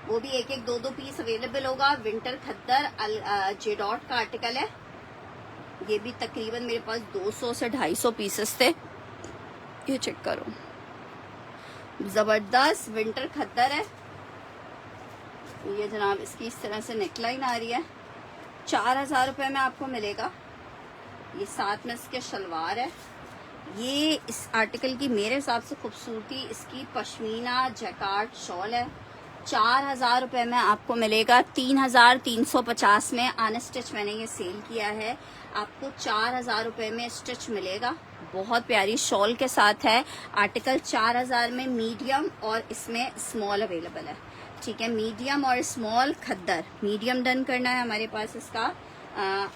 A: वो भी एक एक दो दो पीस अवेलेबल होगा। विंटर खद्दर जे डॉट का आर्टिकल है, ये भी तकरीबन मेरे पास 200 से 250 पीसेस थे। ये चेक करो, जबरदस्त विंटर खद्दर है ये जनाब। इसकी इस तरह से नेकलाइन आ रही है, 4000 रुपये में आपको मिलेगा। ये साथ में इसके शलवार है। ये इस आर्टिकल की मेरे हिसाब से खूबसूरती इसकी पश्मीना जैकार्ड शॉल है। 4000 रुपये में आपको मिलेगा। 3350 में अनस्टिच मैंने ये सेल किया है, आपको 4000 रुपये में स्टिच मिलेगा। बहुत प्यारी शॉल के साथ है आर्टिकल। 4000 में मीडियम और इसमें स्मॉल अवेलेबल है। ठीक है, मीडियम और स्मॉल खद्दर। मीडियम डन करना है हमारे पास इसका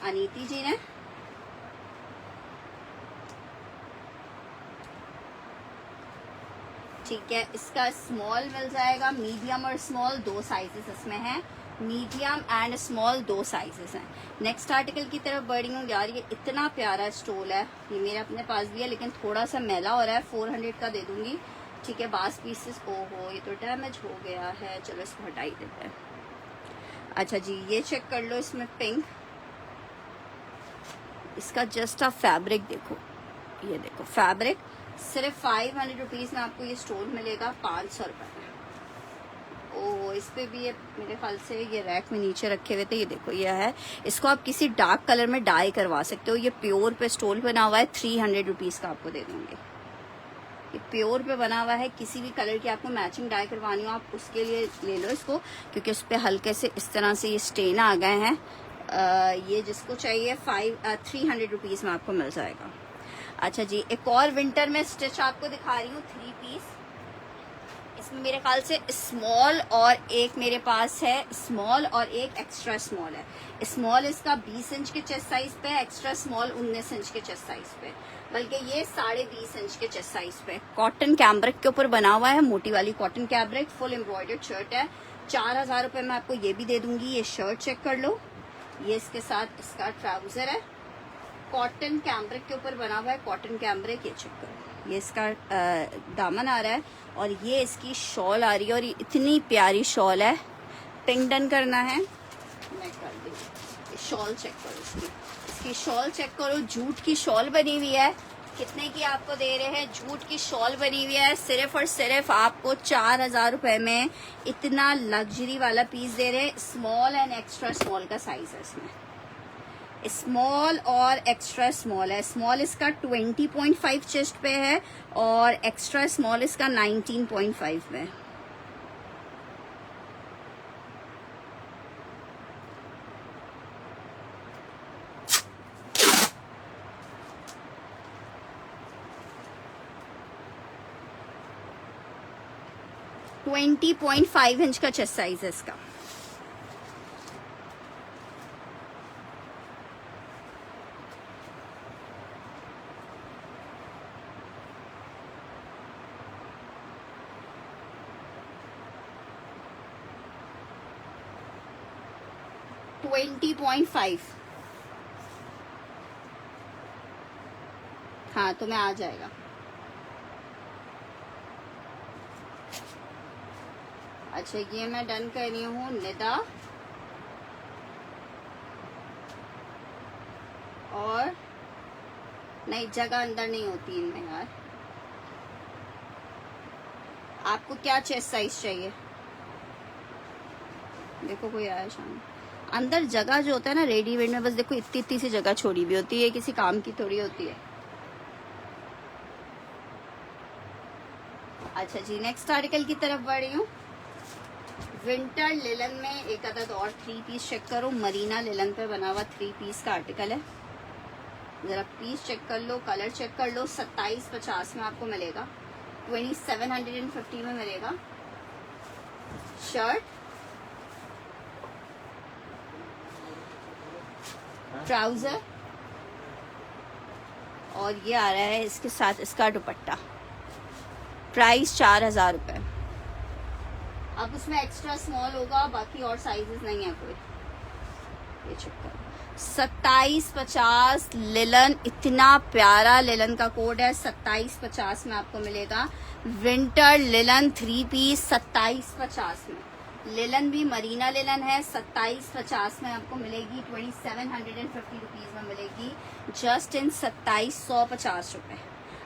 A: अनीति जी ने। ठीक है, इसका स्मॉल मिल जाएगा। मीडियम और स्मॉल दो साइजेस इसमें हैं, मीडियम एंड स्मॉल दो साइजेस हैं। नेक्स्ट आर्टिकल की तरफ बढ़ी हूँ यार। ये इतना प्यारा स्टोल है, ये मेरे अपने पास भी है लेकिन थोड़ा सा मैला हो रहा है। 400 का दे दूंगी। ठीक है, बास पीसेस। ओहो, ये तो डैमेज हो गया है, चलो इसको हटा ही देते हैं। अच्छा जी, ये चेक कर लो, इसमें पिंक। इसका जस्ट आप फैब्रिक देखो, ये देखो फैब्रिक। सिर्फ 500 रुपीज में आपको ये स्टोल मिलेगा, 500 रुपए में। ओह, इस पे भी ये मेरे ख्याल से ये रैक में नीचे रखे हुए थे। ये देखो, ये है। इसको आप किसी डार्क कलर में डाई करवा सकते हो। ये प्योर पे स्टोल बना हुआ है, 300 रुपीज का आपको दे दूंगी। ये प्योर पे बना हुआ है। किसी भी कलर की आपको मैचिंग डाई करवानी हो आप उसके लिए ले लो इसको, क्योंकि उस पर हल्के से इस तरह से ये स्टेन आ गए हैं। ये जिसको चाहिए 300 रुपीज में आपको मिल जाएगा। अच्छा जी, एक और विंटर में स्टिच आपको दिखा रही हूँ, 3 पीस। इसमें मेरे ख्याल से स्मॉल और एक मेरे पास है, स्मॉल और एक एक्स्ट्रा स्मॉल है। स्मॉल इसका 20 इंच के चेस्ट साइज पे, एक्स्ट्रा स्मॉल 19 इंच के चेस्ट साइज पे, बल्कि ये 20.5 इंच के चेस्ट साइज पे। कॉटन कैम्ब्रिक के ऊपर बना हुआ है, मोटी वाली cotton cambric, full embroidered shirt है। 4000 रुपये में आपको ये भी दे दूंगी। ये शर्ट चेक कर लो, ये इसके साथ इसका ट्राउजर है। कॉटन कैम्ब्रिक के ऊपर बना हुआ है, कॉटन कैम्ब्रिक। ये चेक करो, ये इसका दामन आ रहा है और ये इसकी शॉल आ रही है। और ये इतनी प्यारी शॉल है। पिंक डन करना है, मैं कर दूँगी। शॉल चेक करो, इसकी शॉल चेक करो। जूट की शॉल बनी हुई है। कितने की आपको दे रहे हैं? जूट की शॉल बनी हुई है, सिर्फ और सिर्फ आपको 4000 रुपये में इतना लग्जरी वाला पीस दे रहे हैं। स्मॉल एंड एक्स्ट्रा स्मॉल का साइज है इसमें, स्मॉल और एक्स्ट्रा स्मॉल है। स्मॉल इसका 20.5 चेस्ट पे है और एक्स्ट्रा स्मॉल इसका 19.5 में। .5 इंच का चेस्ट साइज है इसका। .5 हाँ, तो मैं आ जाएगा। अच्छा, ये मैं डन कर रही हूँ निदा और नहीं, जगह अंदर नहीं होती इनमें यार। आपको क्या चेस्ट साइज चाहिए? देखो कोई आया शाम। अंदर जगह जो होता है ना रेडीमेड में, बस देखो इतनी इतनी सी जगह छोड़ी भी होती है, किसी काम की थोड़ी होती है। अच्छा जी, नेक्स्ट आर्टिकल की तरफ बढ़ रही हूँ। विंटर लिलन में एक अदद और 3 पीस चेक करो। मरीना लिलन पे बना हुआ 3 पीस का आर्टिकल है। जरा पीस चेक कर लो, कलर चेक कर लो। 2750 में आपको मिलेगा, 2750 में मिलेगा। शर्ट, ट्राउजर और ये आ रहा है इसके साथ इसका दुपट्टा। प्राइस 4000 रुपये। अब उसमें एक्स्ट्रा स्मॉल होगा, बाकी और साइजेस नहीं है कोई। ये चेक करो, 2750 लिलन, इतना प्यारा लिलन का कोड है। 2750 में आपको मिलेगा विंटर लिलन 3 पीस 2750 में। लिलन भी मरीना लिलन है, 2750 में आपको मिलेगी। 2750 रुपीज में मिलेगी जस्ट इन 2750 रुपए।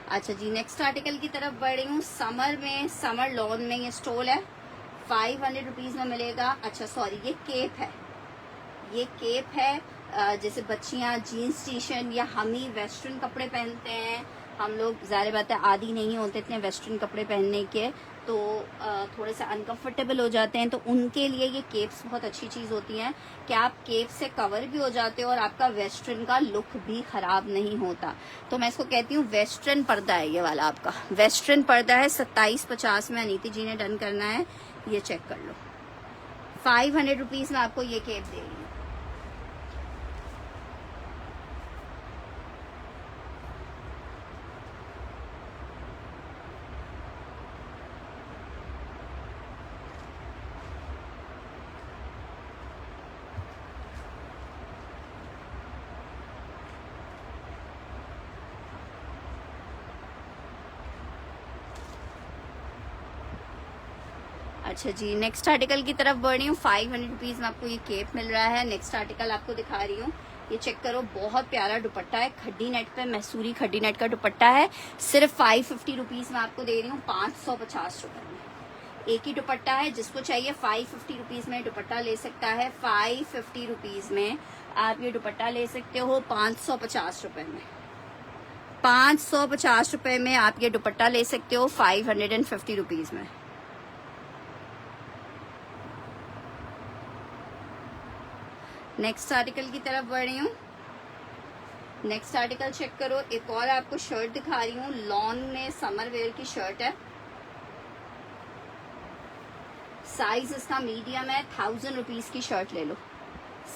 A: अच्छा जी, नेक्स्ट आर्टिकल की तरफ बढ़ रही हूँ। समर में, समर लॉन में ये स्टोल है, 500 रुपीज में मिलेगा। अच्छा सॉरी, ये केप है, ये केप है। जैसे बच्चियां जीन्स टी शर्ट या हम ही वेस्टर्न कपड़े पहनते हैं, हम लोग ज़ाहिर बात है आदी नहीं होते इतने वेस्टर्न कपड़े पहनने के, तो थोड़े से अनकंफर्टेबल हो जाते हैं, तो उनके लिए ये केप्स बहुत अच्छी चीज़ होती हैं कि आप केप से कवर भी हो जाते हो और आपका वेस्टर्न का लुक भी ख़राब नहीं होता। तो मैं इसको कहती हूँ वेस्टर्न पर्दा है ये वाला, आपका वेस्टर्न पर्दा है। 2750 में अनीति जी ने डन करना है, ये चेक कर लो। 500 रुपीज़ में आपको ये केप दे रही हूँ। अच्छा जी, नेक्स्ट आर्टिकल की तरफ बढ़ रही हूँ। 500 रुपीज़ में आपको ये केप मिल रहा है। नेक्स्ट आर्टिकल आपको दिखा रही हूँ, ये चेक करो, बहुत प्यारा दुपट्टा है, खड्डी नेट पे, मैसूरी खड्डी नेट का दुपट्टा है। सिर्फ 550 रुपीज़ में आपको दे रही हूँ, 550 रुपये में। एक ही दुपट्टा है, जिसको चाहिए 550 रुपीज़ में दुपट्टा ले सकता है। 550 रुपीज़ में आप ये दुपट्टा ले सकते हो 550 रुपये में। 550 रुपये में आप ये दुपट्टा ले सकते हो 550 रुपीज़ में। नेक्स्ट आर्टिकल की तरफ बढ़ रही हूँ। नेक्स्ट आर्टिकल चेक करो, एक और आपको शर्ट दिखा रही हूँ। लॉन में समर वेयर की शर्ट है, साइज इसका मीडियम है। 1000 रुपीज़ की शर्ट ले लो,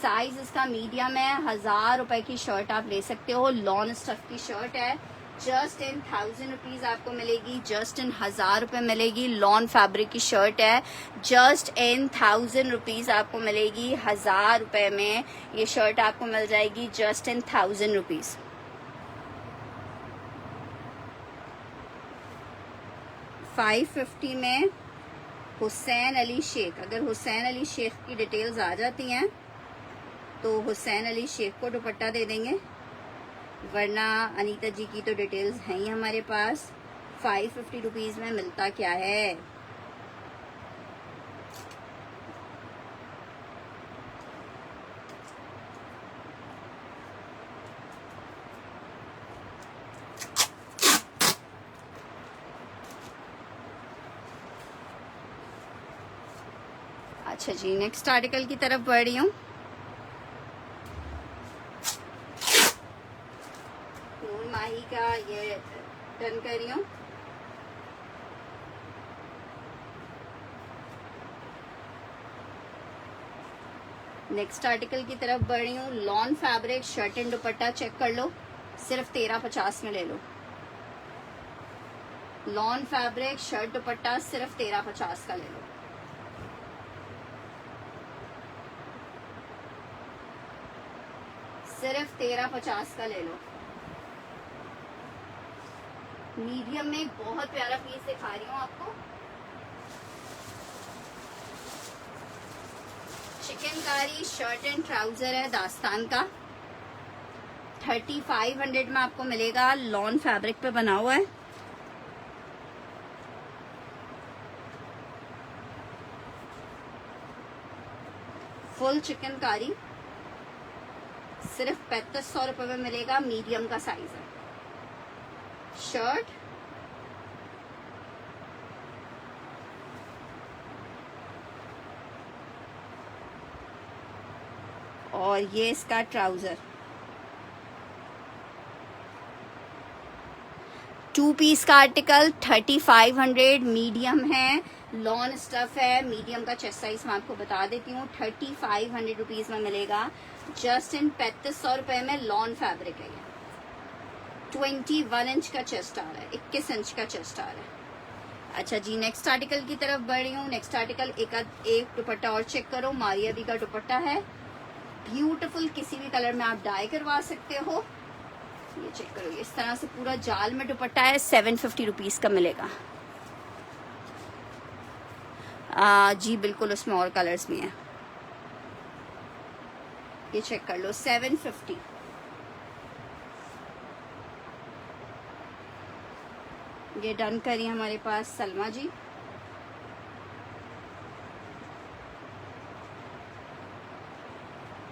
A: साइज इसका मीडियम है। 1000 रुपए की शर्ट आप ले सकते हो। लॉन स्टफ की शर्ट है, जस्ट इन 1000 रुपीज़ आपको मिलेगी, जस्ट इन 1000 रुपये मिलेगी। लॉन फैब्रिक की शर्ट है, जस्ट इन 1000 रुपीज़ आपको मिलेगी। 1000 रुपये में ये शर्ट आपको मिल जाएगी, जस्ट इन 1000 रुपीज़। $550 में हुसैन अली शेख। अगर हुसैन अली शेख की डिटेल्स आ जाती हैं तो हुसैन अली शेख को दुपट्टा दे देंगे, वरना अनीता जी की तो डिटेल्स हैं ही हमारे पास। 550 रुपीज़ में मिलता क्या है। अच्छा जी, नेक्स्ट आर्टिकल की तरफ बढ़ रही हूँ। माही का ये डन कर रही हूँ। नेक्स्ट आर्टिकल की तरफ बढ़ रही हूँ। Lawn fabric shirt and dupatta check कर लो, सिर्फ 1350 में ले लो। लॉन फैब्रिक शर्ट दुपट्टा सिर्फ 1350 का ले लो। सिर्फ 1350 का ले लो। मीडियम में बहुत प्यारा पीस दिखा रही हूँ आपको। चिकनकारी शर्ट एंड ट्राउजर है दास्तान का, 3500 में आपको मिलेगा। लॉन फैब्रिक पे बना हुआ है, फुल चिकनकारी, सिर्फ 3500 रुपये में मिलेगा। मीडियम का साइज है शर्ट। और ये इसका ट्राउजर, 2 पीस का आर्टिकल 3500, मीडियम है, लॉन स्टफ है। मीडियम का चेस्ट साइज मैं आपको बता देती हूँ, 3500 रुपीज़ में मिलेगा, जस्ट इन 3500 रुपये में। लॉन फैब्रिक है ये, 21 इंच का चेस्ट आ रहा है, 21 इंच का चेस्ट आ रहा है। अच्छा जी, नेक्स्ट आर्टिकल की तरफ बढ़ रही हूँ। नेक्स्ट आर्टिकल एक दुपट्टा और चेक करो, मारिया बी का दुपट्टा है, ब्यूटीफुल, किसी भी कलर में आप डाई करवा सकते हो। ये चेक करो, इस तरह से पूरा जाल में दुपट्टा है, 750 रुपीज़ का मिलेगा। जी बिल्कुल, उसमें और कलर्स भी हैं, ये चेक कर लो, 750। ये डन करिए हमारे पास सलमा जी।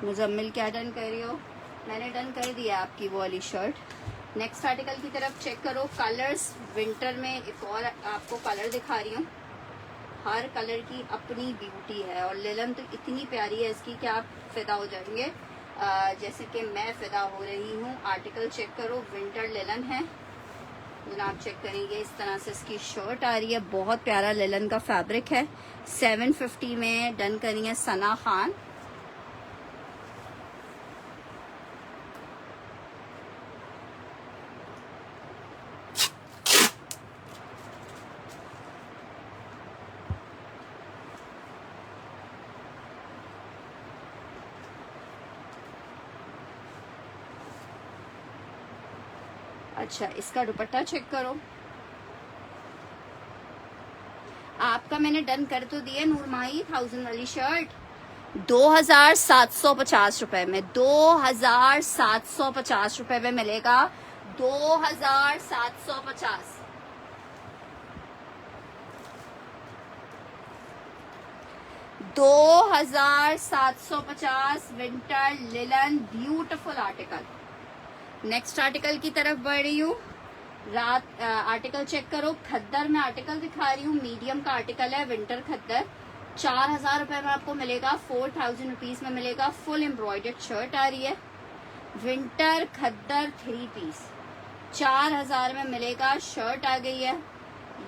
A: मुजम्मिल क्या डन कर रही हो? मैंने डन कर दिया आपकी वो वाली शर्ट। नेक्स्ट आर्टिकल की तरफ चेक करो। कलर्स विंटर में एक और आपको कलर दिखा रही हूँ, हर कलर की अपनी ब्यूटी है और लिलन तो इतनी प्यारी है इसकी कि आप फिदा हो जाएंगे, जैसे कि मैं फिदा हो रही हूँ। आर्टिकल चेक करो, विंटर लिलन है जनाब, चेक करेंगे। इस तरह से इसकी शर्ट आ रही है, बहुत प्यारा लिलन का फैब्रिक है। 750 में डन करी है सना खान। अच्छा, इसका दुपट्टा चेक करो, आपका मैंने डन कर तो दिया नूरमाही 1000 वाली शर्ट 2750 रुपए में, 2750 रुपए में मिलेगा, 2750। 2750 winter linen beautiful article. Next article की तरफ बढ़ रही हूँ। आर्टिकल चेक करो, खद्दर में आर्टिकल दिखा रही हूँ, मीडियम का आर्टिकल है, विंटर खद्दर 4000 रुपए में आपको मिलेगा, 4000 रुपीज में मिलेगा। फुल एम्ब्रॉयडर्ड शर्ट आ रही है, विंटर खद्दर 3 पीस 4000 में मिलेगा। शर्ट आ गई है,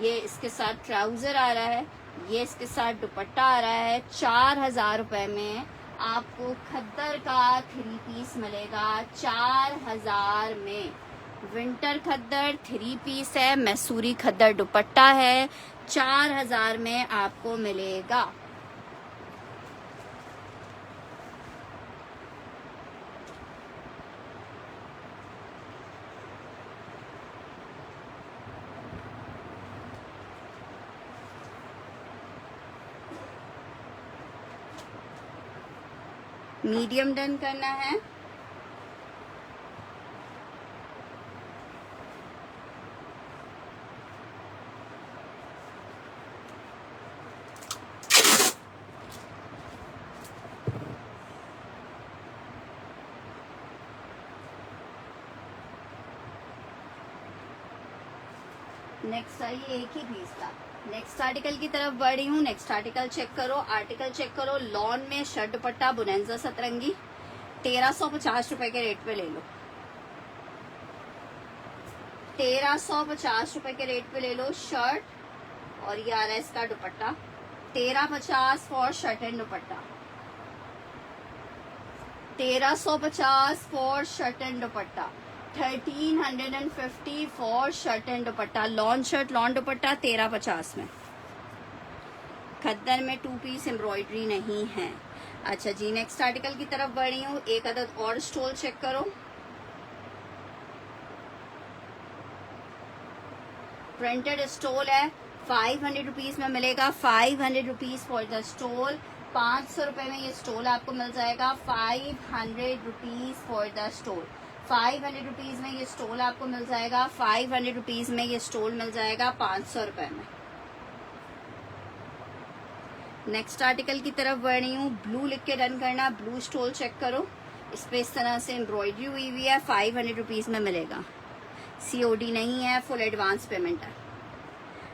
A: ये इसके साथ ट्राउजर आ रहा है, ये इसके साथ दुपट्टा आ रहा है। 4000 रुपए में आपको खद्दर का 3 पीस मिलेगा, 4000 में। विंटर खद्दर 3 पीस है, मैसूरी खद्दर दुपट्टा है, 4000 में आपको मिलेगा। मीडियम डन करना है। नेक्स्ट आइए एक ही पीस का। नेक्स्ट आर्टिकल की तरफ बढ़ रही हूँ। नेक्स्ट आर्टिकल चेक करो, आर्टिकल चेक करो, लॉन में शर्ट दुपट्टा बुनेंजा सतरंगी 1350 रुपए के रेट पे ले लो, 1350 रुपए के रेट पे ले लो शर्ट। और ये आ रहा है इसका दुपट्टा 1350 for shirt and dupatta, 1350 for shirt and dupatta, 1350 for shirt and dupatta. Lawn shirt lawn दुपट्टा 1350 में। खद्दर में 2 पीस एम्ब्रॉयडरी नहीं है। अच्छा जी, नेक्स्ट आर्टिकल की तरफ बढ़ रही हूँ। एक अदद और स्टोल चेक करो, प्रिंटेड स्टोल है, 500 रुपीज में मिलेगा, 500 रुपीज फॉर द स्टोल। 500 रुपए में ये स्टोल आपको मिल जाएगा, 500 rupees for the stole. 500 rupees में ये स्टोल आपको मिल जाएगा, 500 रुपीज में ये स्टोल मिल जाएगा 500 रुपए में। नेक्स्ट आर्टिकल की तरफ बढ़ रही हूँ। ब्लू लिख के डन करना, ब्लू स्टोल चेक करो, इस पे इस तरह से एम्ब्रॉयडरी हुई हुई है, 500 रुपीज में मिलेगा। COD नहीं है, फुल एडवांस पेमेंट है।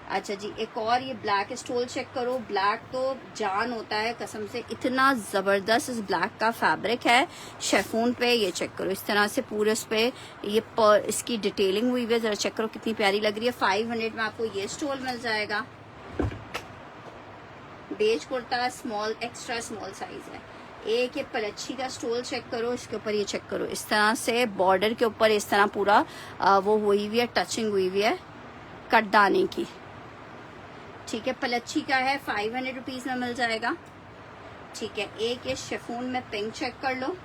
A: अच्छा जी, एक और ये ब्लैक स्टोल चेक करो, ब्लैक तो जान होता है कसम से, इतना जबरदस्त इस ब्लैक का फैब्रिक है शेफून पे। ये चेक करो, इस तरह से पूरे इस पे ये इसकी डिटेलिंग हुई है, जरा चेक करो कितनी प्यारी लग रही है। 500 में आपको ये स्टोल मिल जाएगा। Beige kurta small, extra small size है। एक ये पलच्छी का स्टोल चेक करो, इसके ऊपर ये चेक करो, इस तरह से बॉर्डर के ऊपर इस तरह पूरा वो हुई हुई है, टचिंग हुई हुई है कटदाने की। ठीक है, पलच्छी का है, 500 रुपीज में मिल जाएगा। ठीक है, एक ये शिफॉन में पिंक चेक कर लो,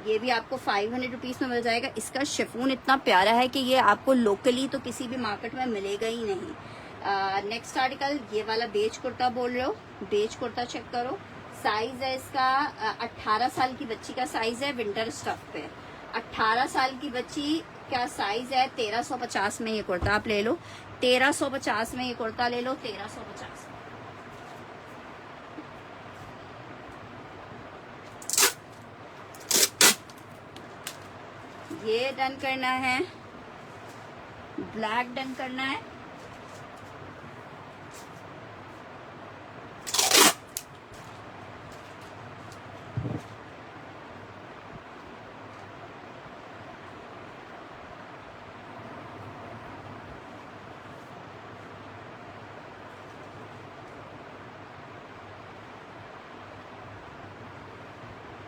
A: ये भी आपको 500 रुपीज़ में मिल जाएगा। इसका शिफॉन इतना प्यारा है कि ये आपको लोकली तो किसी भी मार्केट में मिलेगा ही नहीं। नेक्स्ट आर्टिकल ये वाला बेज कुर्ता बोल रहे हो, बेज कुर्ता चेक करो। साइज है इसका 18 साल की बच्ची का साइज है, विंटर स्टफ पे। 18 साल की बच्ची का साइज है 1350 में ये कुर्ता आप ले लो, 1350 में ये कुर्ता ले लो, 1350। ये डन करना है, ब्लैक डन करना है।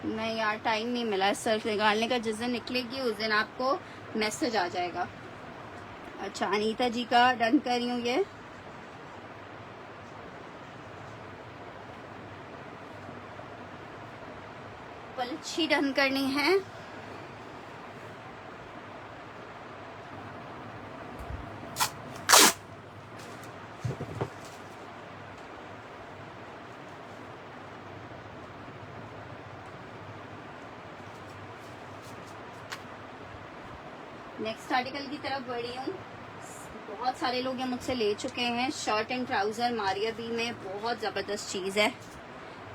A: नहीं यार, टाइम नहीं मिला है सर्च निकालने का। जिस दिन निकलेगी उस दिन आपको मैसेज आ जाएगा। अच्छा, अनीता जी का डन कर रही हूँ। ये पलछी डन करनी है। नेक्स्ट आर्टिकल की तरफ बढ़ी हूँ। बहुत सारे लोग ये मुझसे ले चुके हैं। Shirt and trouser Maria B में बहुत ज़बरदस्त चीज़ है।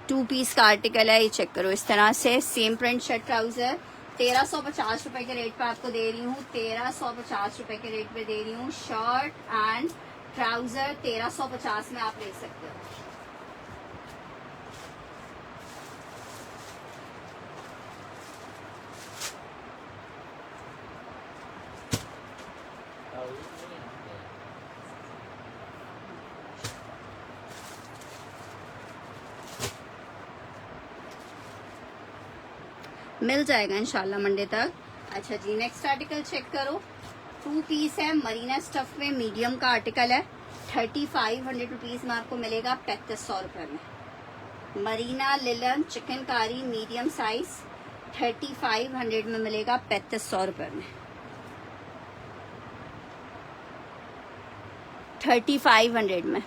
A: 2 पीस का आर्टिकल है, ये चेक करो। इस तरह से सेम प्रिंट शर्ट ट्राउजर 1350 रुपए के रेट पे आपको दे रही हूँ, 1350 रुपए के रेट पे दे रही हूँ। शर्ट एंड ट्राउजर 1350 में आप ले सकते हो। मिल जाएगा इंशाल्लाह मंडे तक। अच्छा जी, नेक्स्ट आर्टिकल चेक करो। 2 पीस है, मरीना स्टफ में मीडियम का आर्टिकल है। 3500 रुपीज़ में आपको मिलेगा 3500 रुपये में। Marina linen chikankari medium size 3500 में मिलेगा 3500 रुपये में। 3500 में।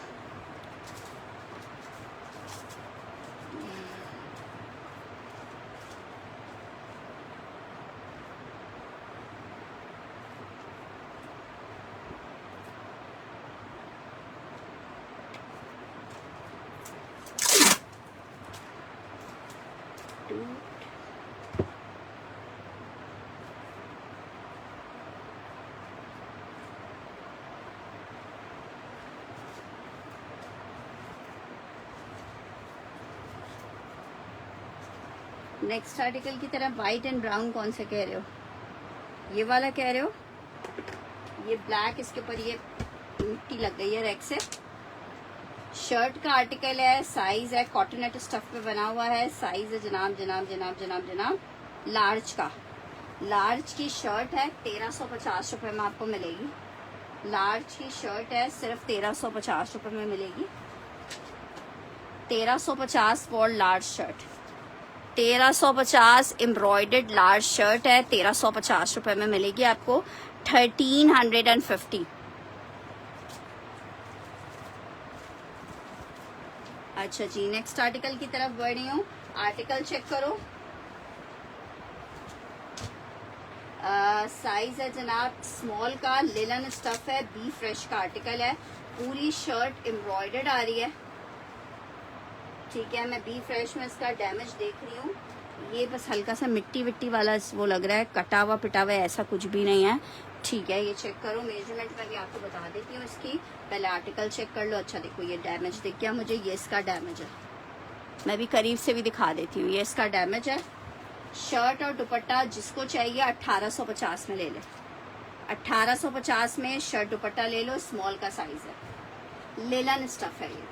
A: नेक्स्ट आर्टिकल की तरफ व्हाइट एंड ब्राउन कौन से कह रहे हो? ये वाला कह रहे हो? ये ब्लैक, इसके ऊपर ये मिट्टी लग गई है रैक से। शर्ट का आर्टिकल है, साइज है कॉटनेट स्टफ पे बना हुआ है। साइज है जनाब जनाब जनाब जनाब जनाब लार्ज का। लार्ज की शर्ट है 1350 रुपये में आपको मिलेगी। लार्ज की शर्ट है सिर्फ 1350 रुपये में मिलेगी। 1350 for large shirt. 1350 embroidered large shirt है, 1350 रुपये में मिलेगी आपको। 1350। अच्छा जी, नेक्स्ट आर्टिकल की तरफ बढ़ रही हूँ। आर्टिकल चेक करो। साइज है जनाब स्मॉल का, लिलन स्टफ है, बी फ्रेश का आर्टिकल है। पूरी शर्ट एम्ब्रॉयडर्ड आ रही है। ठीक है, मैं बी फ्रेश में इसका डैमेज देख रही हूँ। ये बस हल्का सा मिट्टी विट्टी वाला वो लग रहा है, कटा हुआ पिटा हुआ ऐसा कुछ भी नहीं है। ठीक है, ये चेक करो। मेजरमेंट मैं भी आपको बता देती हूँ इसकी। पहले आर्टिकल चेक कर लो। अच्छा देखो, ये डैमेज दिख गया मुझे, ये इसका डैमेज है। मैं भी करीब से भी दिखा देती हूँ, ये इसका डैमेज है। शर्ट और दुपट्टा जिसको चाहिए 1850 में ले ले। 1850 में शर्ट दुपट्टा ले लो, स्मॉल का साइज है, लेलन स्टफ है ये।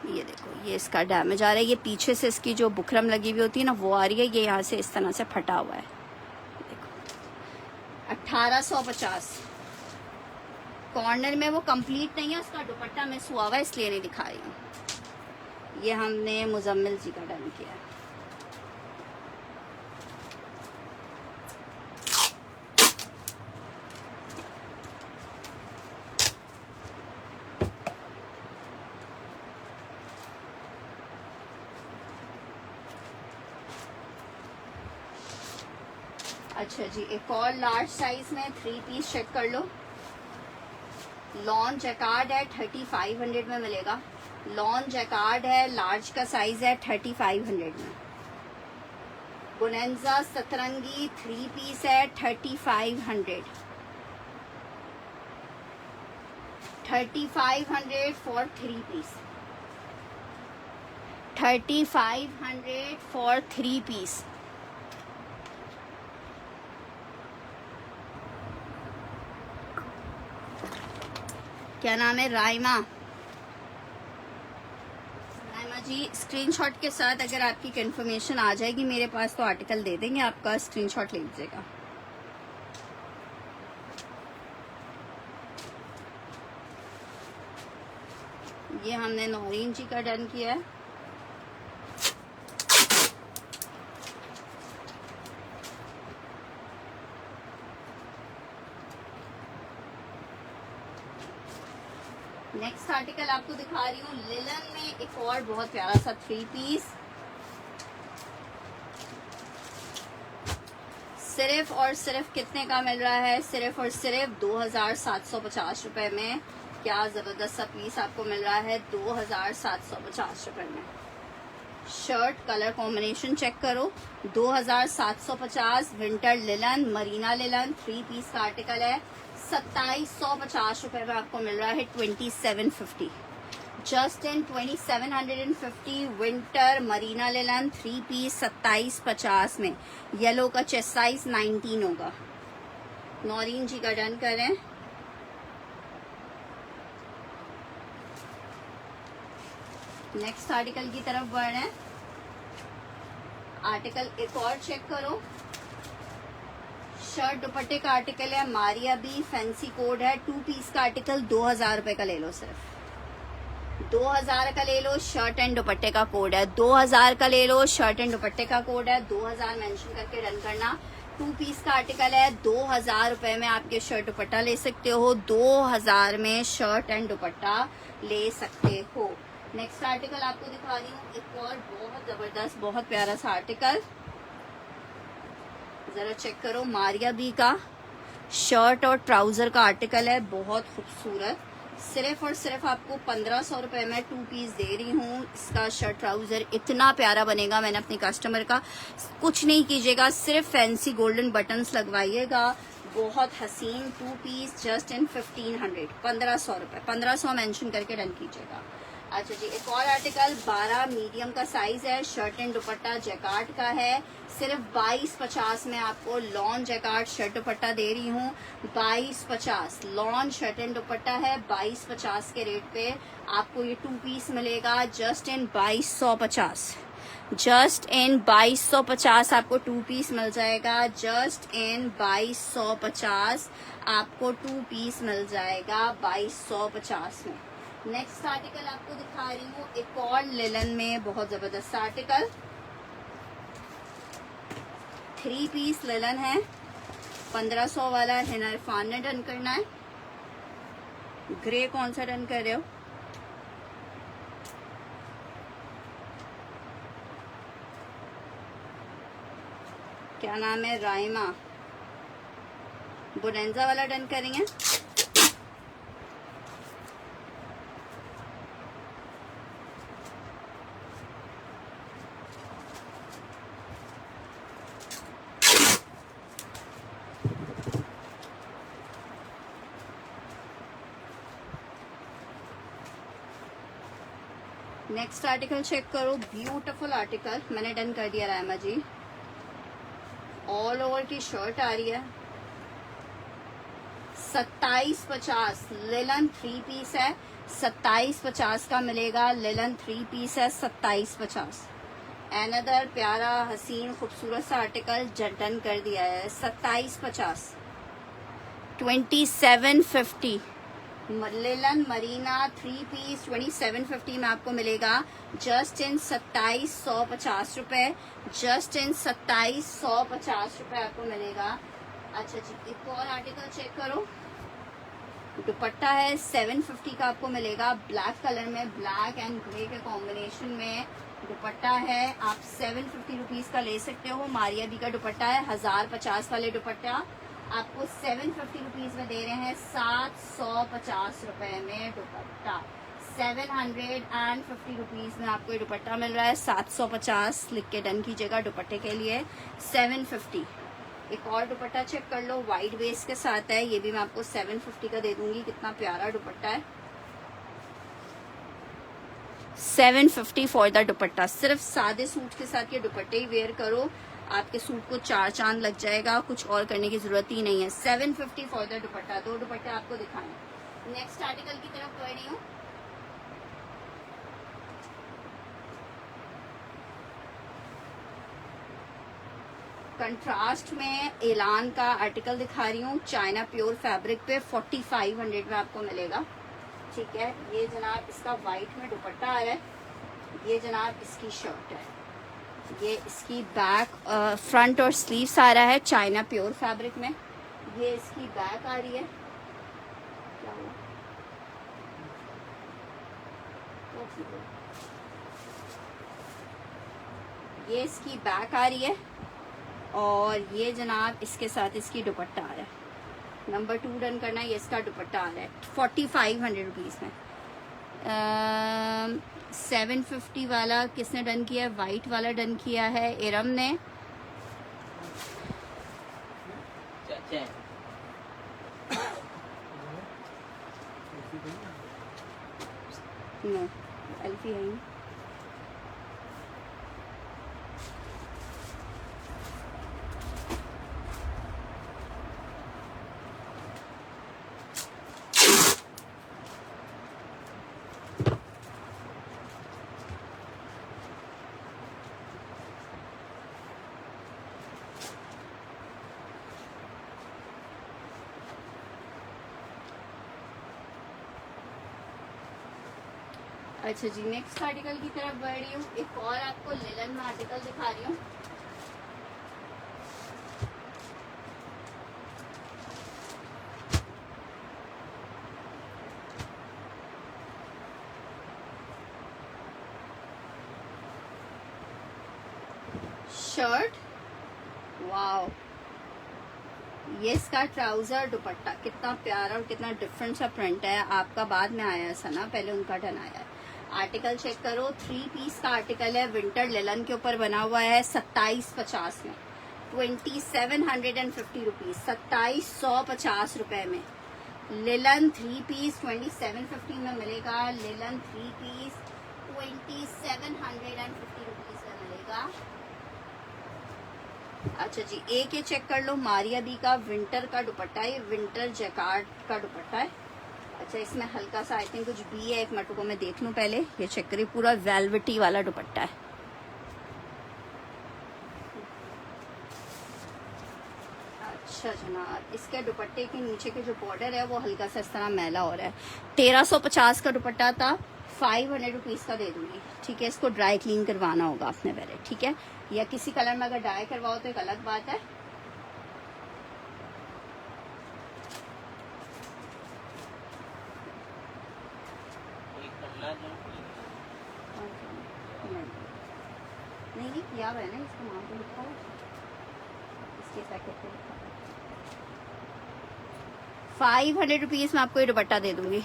A: ये देखो, ये इसका डैमेज आ रहा है। ये पीछे से इसकी जो बुकरम लगी हुई होती है ना, वो आ रही है। ये यहाँ से इस तरह से फटा हुआ है। देखो 1850 कॉर्नर में वो कंप्लीट नहीं है, उसका दुपट्टा मिस हुआ हुआ है इसलिए नहीं दिखा रही हूँ। ये हमने मुजम्मिल जी का डन किया है। अच्छा जी, एक और लार्ज साइज में 3 पीस चेक कर लो। लॉन जैकार्ड है 3500 में मिलेगा। लॉन जैकार्ड है, लार्ज का साइज है 3500 में। बोनेंजा सतरंगी 3 पीस है 3500। 3500 फॉर 3 पीस। 3500 for 3 piece. क्या नाम है? राइमा। राइमा जी, स्क्रीनशॉट के साथ अगर आपकी कंफर्मेशन आ जाएगी मेरे पास तो आर्टिकल दे देंगे, आपका स्क्रीनशॉट ले लीजिएगा। ये हमने नौरीन जी का डन किया है। नेक्स्ट आर्टिकल आपको दिखा रही हूँ लिलन में, एक और बहुत प्यारा सा 3 पीस। सिर्फ और सिर्फ कितने का मिल रहा है? सिर्फ और सिर्फ 2750 रुपए में। क्या जबरदस्त सा पीस आपको मिल रहा है 2750 रुपए में। शर्ट कलर कॉम्बिनेशन चेक करो। 2750 winter linen, Marina linen 3 piece का आर्टिकल है। 2750 रुपए में आपको मिल रहा है 2750। जस्ट इन 2750 विंटर मरीना लिलन 3 पीस 2750 में। येलो का चेस्ट साइज 19 होगा। नौरीन जी का डन करें। नेक्स्ट आर्टिकल की तरफ बढ़े। आर्टिकल एक और चेक करो। शर्ट दुपट्टे का आर्टिकल है, मारिया बी, फैंसी कोड है। 2 पीस का आर्टिकल 2000 रुपए का ले लो। सिर्फ 2000 का ले लो। शर्ट एंड दुपट्टे का कोड है 2000 का ले लो। शर्ट एंड दुपट्टे का कोड है 2000 मेंशन करके डन करना। 2 पीस का आर्टिकल है 2000 रुपए में आपके शर्ट दुपट्टा ले सकते हो। 2000 में शर्ट एंड दुपट्टा ले सकते हो। नेक्स्ट आर्टिकल आपको दिखा रही हूँ एक और बहुत जबरदस्त बहुत प्यारा सा आर्टिकल। जरा चेक करो। मारिया बी का शर्ट और ट्राउजर का आर्टिकल है, बहुत खूबसूरत। सिर्फ और सिर्फ आपको 1500 रुपए में 2 पीस दे रही हूँ। इसका शर्ट ट्राउजर इतना प्यारा बनेगा। मैंने अपने कस्टमर का कुछ नहीं कीजिएगा, सिर्फ फैंसी गोल्डन बटन्स लगवाइएगा। बहुत हसीन 2 पीस जस्ट इन 1500। 1500 रुपए, 1500 मेंशन करके डन कीजिएगा। अच्छा जी, एक और आर्टिकल 12 मीडियम का साइज है। शर्ट एंड दुपट्टा जैकार्ड का है। सिर्फ 2250 में आपको लॉन जैकार्ड शर्ट दुपट्टा दे रही हूँ। 2250 लॉन शर्ट एंड दुपट्टा है। 2250 के रेट पे आपको ये 2 पीस मिलेगा जस्ट इन 2250। जस्ट इन 2250 आपको 2 पीस मिल जाएगा। जस्ट इन 2250 आपको 2 पीस मिल जाएगा 2250 में। नेक्स्ट आर्टिकल आपको दिखा रही हूँ एक और लिलन में बहुत जबरदस्त आर्टिकल। 3 पीस लिलन है। 1500 वाला हिना इरफान ने डन करना है। ग्रे कौन सा डन कर रहे हो? क्या नाम है? राइमा। बोनेंजा वाला डन करेंगे। नेक्स्ट आर्टिकल चेक करो। ब्यूटीफुल आर्टिकल मैंने डन कर दिया रायमा जी। ऑल ओवर की शर्ट आ रही है। 2750 लिलन 3 पीस है। 2750 का मिलेगा। लिलन 3 पीस है 2750। एनदर प्यारा हसीन खूबसूरत सा आर्टिकल डन कर दिया है 2750। 2750 लेलन मरीना 3 पीस 2750 में आपको मिलेगा जस्ट इन 2750 रुपये, जस्ट इन 2750 रुपये आपको मिलेगा। अच्छा जी, एक और आर्टिकल चेक करो। दुपट्टा है 750 का आपको मिलेगा, ब्लैक कलर में, ब्लैक एंड ग्रे के कॉम्बिनेशन में दुपट्टा है। आप 750 रुपीज़ का ले सकते हो। मारिया बी का दुपट्टा है, 1050 वाले दुपट्टा आपको 750 रुपीज़ में दे रहे हैं, 750 रुपये में दुपट्टा। 750 रुपीज़ में आपको ये दुपट्टा मिल रहा है, 750 लिख के डन कीजिएगा दुपट्टे के लिए, 750। एक और दुपट्टा चेक कर लो, वाइट बेस के साथ है, ये भी मैं आपको 750 का दे दूंगी। कितना प्यारा दुपट्टा है, 750 फॉर द दुपट्टा। सिर्फ सादे सूट के साथ ये दुपट्टे ही वेयर करो, आपके सूट को 4 चांद लग जाएगा, कुछ और करने की जरूरत ही नहीं है। 750 फॉर द दुपट्टा। 2 दुपट्टे आपको दिखाएं। नेक्स्ट आर्टिकल की तरफ बढ़ रही हूँ। कंट्रास्ट में एलान का आर्टिकल दिखा रही हूँ, चाइना प्योर फैब्रिक पे 4500 में आपको मिलेगा। ठीक है, ये जनाब इसका वाइट में दुपट्टा आ रहा है, ये जनाब इसकी शर्ट है, ये इसकी बैक फ्रंट और स्लीव्स आ रहा है चाइना प्योर फैब्रिक में, ये इसकी बैक आ रही है। क्या हुआ? ये इसकी बैक आ रही है और ये जनाब इसके साथ इसकी दुपट्टा आ रहा है। नंबर 2 डन करना है, ये इसका दुपट्टा आ रहा है 4500 रुपीज़ में। 750 वाला किसने डन किया है? वाइट वाला डन किया है इरम ने। नो अल्फी है ही। अच्छा जी, नेक्स्ट आर्टिकल की तरफ बढ़ रही हूँ। एक और आपको लिलन में आर्टिकल दिखा रही हूँ। शर्ट, वाओ, ये इसका ट्राउजर दुपट्टा कितना प्यारा और कितना डिफरेंट सा प्रिंट है। आपका बाद में आया ऐसा ना, पहले उनका टर्न आया है। आर्टिकल चेक करो, 3 पीस का आर्टिकल है, विंटर लेलन के ऊपर बना हुआ है, 2750 में, 2750 रुपीज, 2750 रुपए में। लेलन 3 पीस 2750 में मिलेगा। लेलन 3 पीस 2750 रुपीज में मिलेगा। अच्छा जी, एक ये चेक कर लो, मारिया बी का विंटर का दुपट्टा है, विंटर जैकार्ड का दुपट्टा है। अच्छा, इसमें हल्का सा आई थिंक कुछ बी है, एक मिनट को मैं देख लूं पहले। ये चेक करिए, पूरा वेलवेटी वाला दुपट्टा है। अच्छा जनाब, इसके दुपट्टे के नीचे के जो बॉर्डर है वो हल्का सा इस तरह मैला हो रहा है। 1350 का दुपट्टा था, 500 रुपीज़ का दे दूंगी। ठीक है, इसको ड्राई क्लीन करवाना होगा आपने पहले। ठीक है, या किसी कलर में अगर डाई करवाओ तो एक अलग बात है। नहीं किया हुआ है ना, इसका नाम तो लिखा है, इसके पैकेट पे लिखा है। 500 रुपीज़ में आपको ये दुपट्टा दे दूंगी।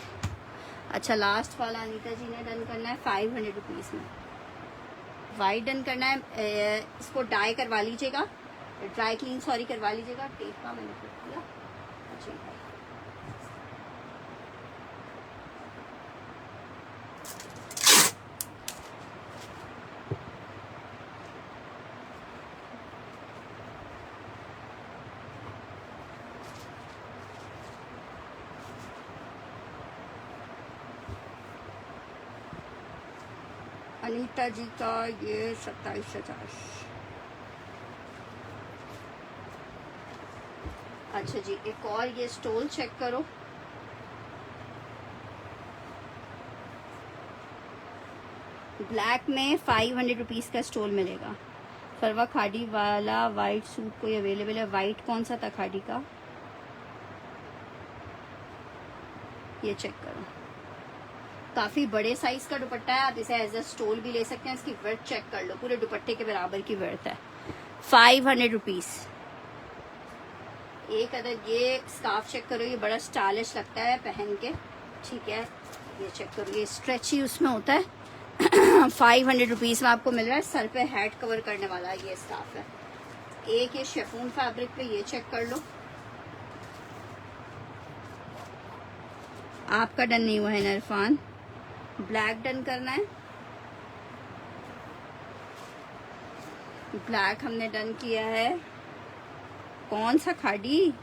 A: अच्छा, लास्ट वाला अनीता जी ने डन करना है 500 रुपीज़ में। वाइट डन करना है, इसको डाई करवा लीजिएगा, ड्राई क्लीन सॉरी करवा लीजिएगा। टेप का मैंने कर दिया। अच्छा, अनीता जी का ये 2750। अच्छा जी, एक और ये स्टोल चेक करो, ब्लैक में 500 रुपीज़ का स्टोल मिलेगा। फरवा खाड़ी वाला वाइट सूट कोई अवेलेबल है? वाइट कौन सा था खाड़ी का? ये चेक करो, काफ़ी बड़े साइज का दुपट्टा है। आप इसे एज अ स्टोल भी ले सकते हैं। इसकी वर्थ चेक कर लो, पूरे दुपट्टे के बराबर की वर्थ है। 500 रुपीज़। एक अदर ये स्कार्फ चेक करो, ये बड़ा स्टाइलिश लगता है पहन के, ठीक है। ये चेक करो, ये स्ट्रेची उसमें होता है। 500 रुपीज़ में आपको मिल रहा है। सर पे हेड कवर करने वाला ये स्कार्फ है। एक ये शेफून फैब्रिक पे, ये चेक कर लो। आपका डन नहीं हुआ है ना इरफान? ब्लैक डन करना है। ब्लैक हमने डन किया है। कौन सा खाड़ी?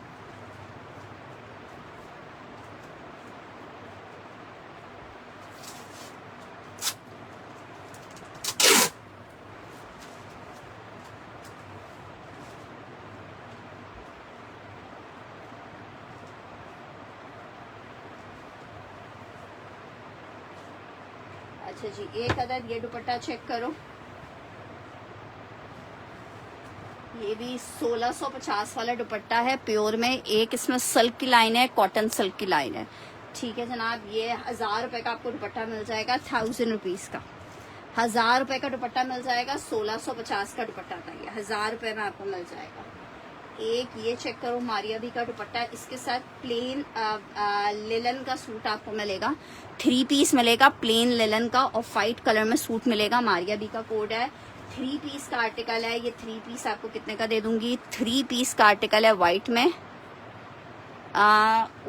A: अच्छा जी, एक अदद ये दुपट्टा चेक करो, ये भी 1650 वाला दुपट्टा है प्योर में। एक इसमें सिल्क की लाइन है, कॉटन सिल्क की लाइन है, ठीक है जनाब। ये 1000 रुपए का आपको दुपट्टा मिल जाएगा, 1000 रुपीज का। 1000 रुपए का दुपट्टा मिल जाएगा। 1650 का दुपट्टा था ये, 1000 रुपए में आपको मिल जाएगा। एक ये चेक करो, मारिया भी का दुपट्टा, इसके साथ प्लेन लिलन का सूट आपको मिलेगा। 3 पीस मिलेगा प्लेन लिलन का, और वाइट कलर में सूट मिलेगा। मारिया भी का कोड है। 3 पीस का आर्टिकल है ये। 3 पीस आपको कितने का दे दूंगी? 3 पीस का आर्टिकल है वाइट में।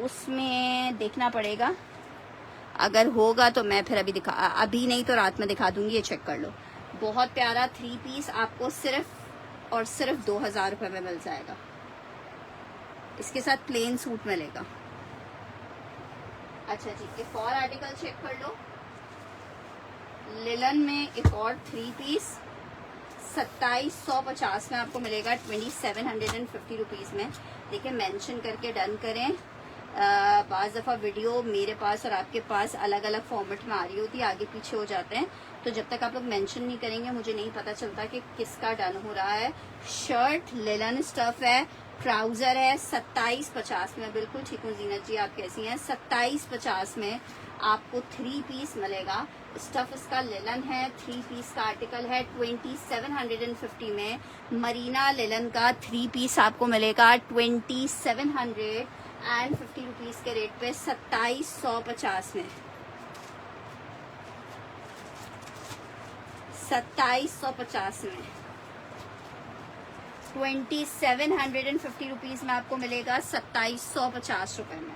A: उसमें देखना पड़ेगा, अगर होगा तो मैं फिर अभी नहीं तो रात में दिखा दूंगी। ये चेक कर लो, बहुत प्यारा 3 पीस आपको सिर्फ और सिर्फ 2000 रुपए में मिल जाएगा। इसके साथ प्लेन सूट मिलेगा। अच्छा जी, एक और आर्टिकल चेक कर लो, लिलन में एक और 3 पीस 2750 में आपको मिलेगा, 2750 रुपीज में। देखिए मेंशन करके डन करें। बाज़ दफ़ा वीडियो मेरे पास और आपके पास अलग अलग फॉर्मेट में आ रही होती है, आगे पीछे हो जाते हैं, तो जब तक आप लोग मेंशन नहीं करेंगे मुझे नहीं पता चलता कि किसका डन हो रहा है। शर्ट लिलन स्टफ है, ट्राउजर है 2750 में। बिल्कुल ठीक हूँ जीनत जी, आप कैसी हैं? 2750 में आपको 3 पीस मिलेगा। स्टफ इसका लिलन है, 3 पीस का आर्टिकल है। 2750 में मरीना लिलन का 3 पीस आपको मिलेगा 2750 रुपीज के रेट पे 2750 में। 2750 में 2750 रुपीज में आपको मिलेगा 2750 रुपए में।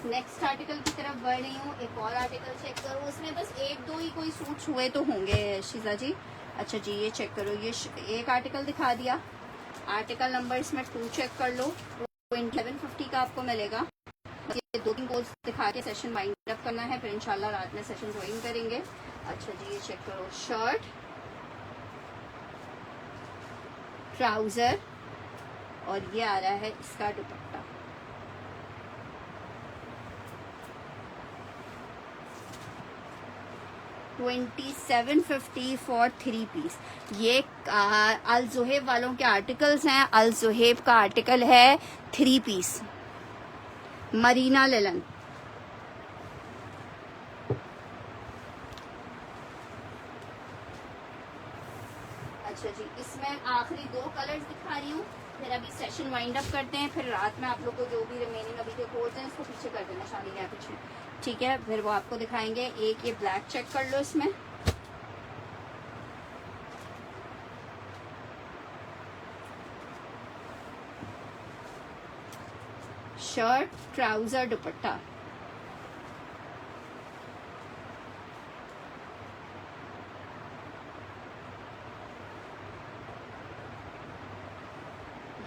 A: नेक्स्ट आर्टिकल की तरफ बढ़ रही हूँ। एक और आर्टिकल चेक करो, उसमें बस 1-2 ही कोई सूट हुए तो होंगे शीजा जी। अच्छा जी, ये चेक करो, ये एक आर्टिकल दिखा दिया। आर्टिकल नंबर इसमें 2 चेक कर लो, 2750 का आपको मिलेगा। ये 2-3 कोर्स दिखा के सेशन वाइंड अप करना है, फिर इंशाल्लाह रात में सेशन ज्वाइन करेंगे। अच्छा जी, ये चेक करो, शर्ट, ट्राउजर और ये आ रहा है इसका दुपट्टा। $2750 फॉर 3 पीस। ये अल जुहेब वालों के आर्टिकल्स हैं। अल जुहेब का आर्टिकल है 3 पीस मरीना लिलन। अच्छा जी, इसमें आखिरी 2 कलर्स दिखा रही हूँ, फिर अभी सेशन वाइंड अप करते हैं। फिर रात में आप लोग को जो भी रिमेनिंग अभी के कोड्स हैं इसको पीछे कर देना, शादी के पीछे, ठीक है। फिर वो आपको दिखाएंगे। एक ये ब्लैक चेक कर लो, इसमें शर्ट, ट्राउजर, दुपट्टा।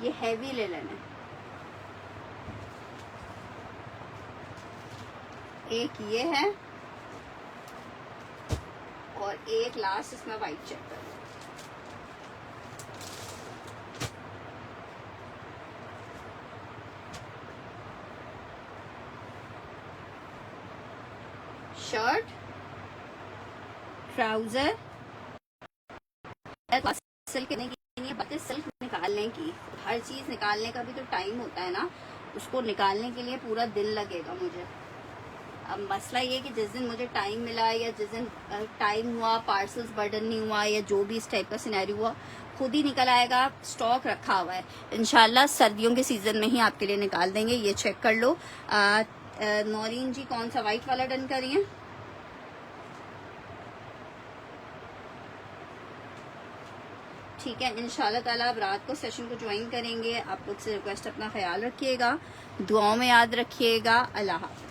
A: ये हैवी लिलन है। एक ये है और एक लास्ट इसमें वाइट चेक कर लो। शर्ट, ट्राउजर सिल्क नहीं, बातें सिल्क निकालने की, हर चीज निकालने का भी तो टाइम होता है ना, उसको निकालने के लिए पूरा दिन लगेगा मुझे। अब मसला ये कि जिस दिन मुझे टाइम मिला या जिस दिन टाइम हुआ, पार्सल्स बर्डन नहीं हुआ या जो भी इस टाइप का सिनेरियो हुआ, खुद ही निकल आएगा। स्टॉक रखा हुआ है, इंशाल्लाह सर्दियों के सीजन में ही आपके लिए निकाल देंगे। ये चेक कर लो। नौरीन जी कौन सा वाइट वाला डन करी है? ठीक है, इंशाल्लाह ताला अब रात को सेशन को ज्वाइन करेंगे। आप लोग से रिक्वेस्ट, अपना ख्याल रखिएगा, दुआओं में याद रखिएगा। अल्लाह हाफ़िज़।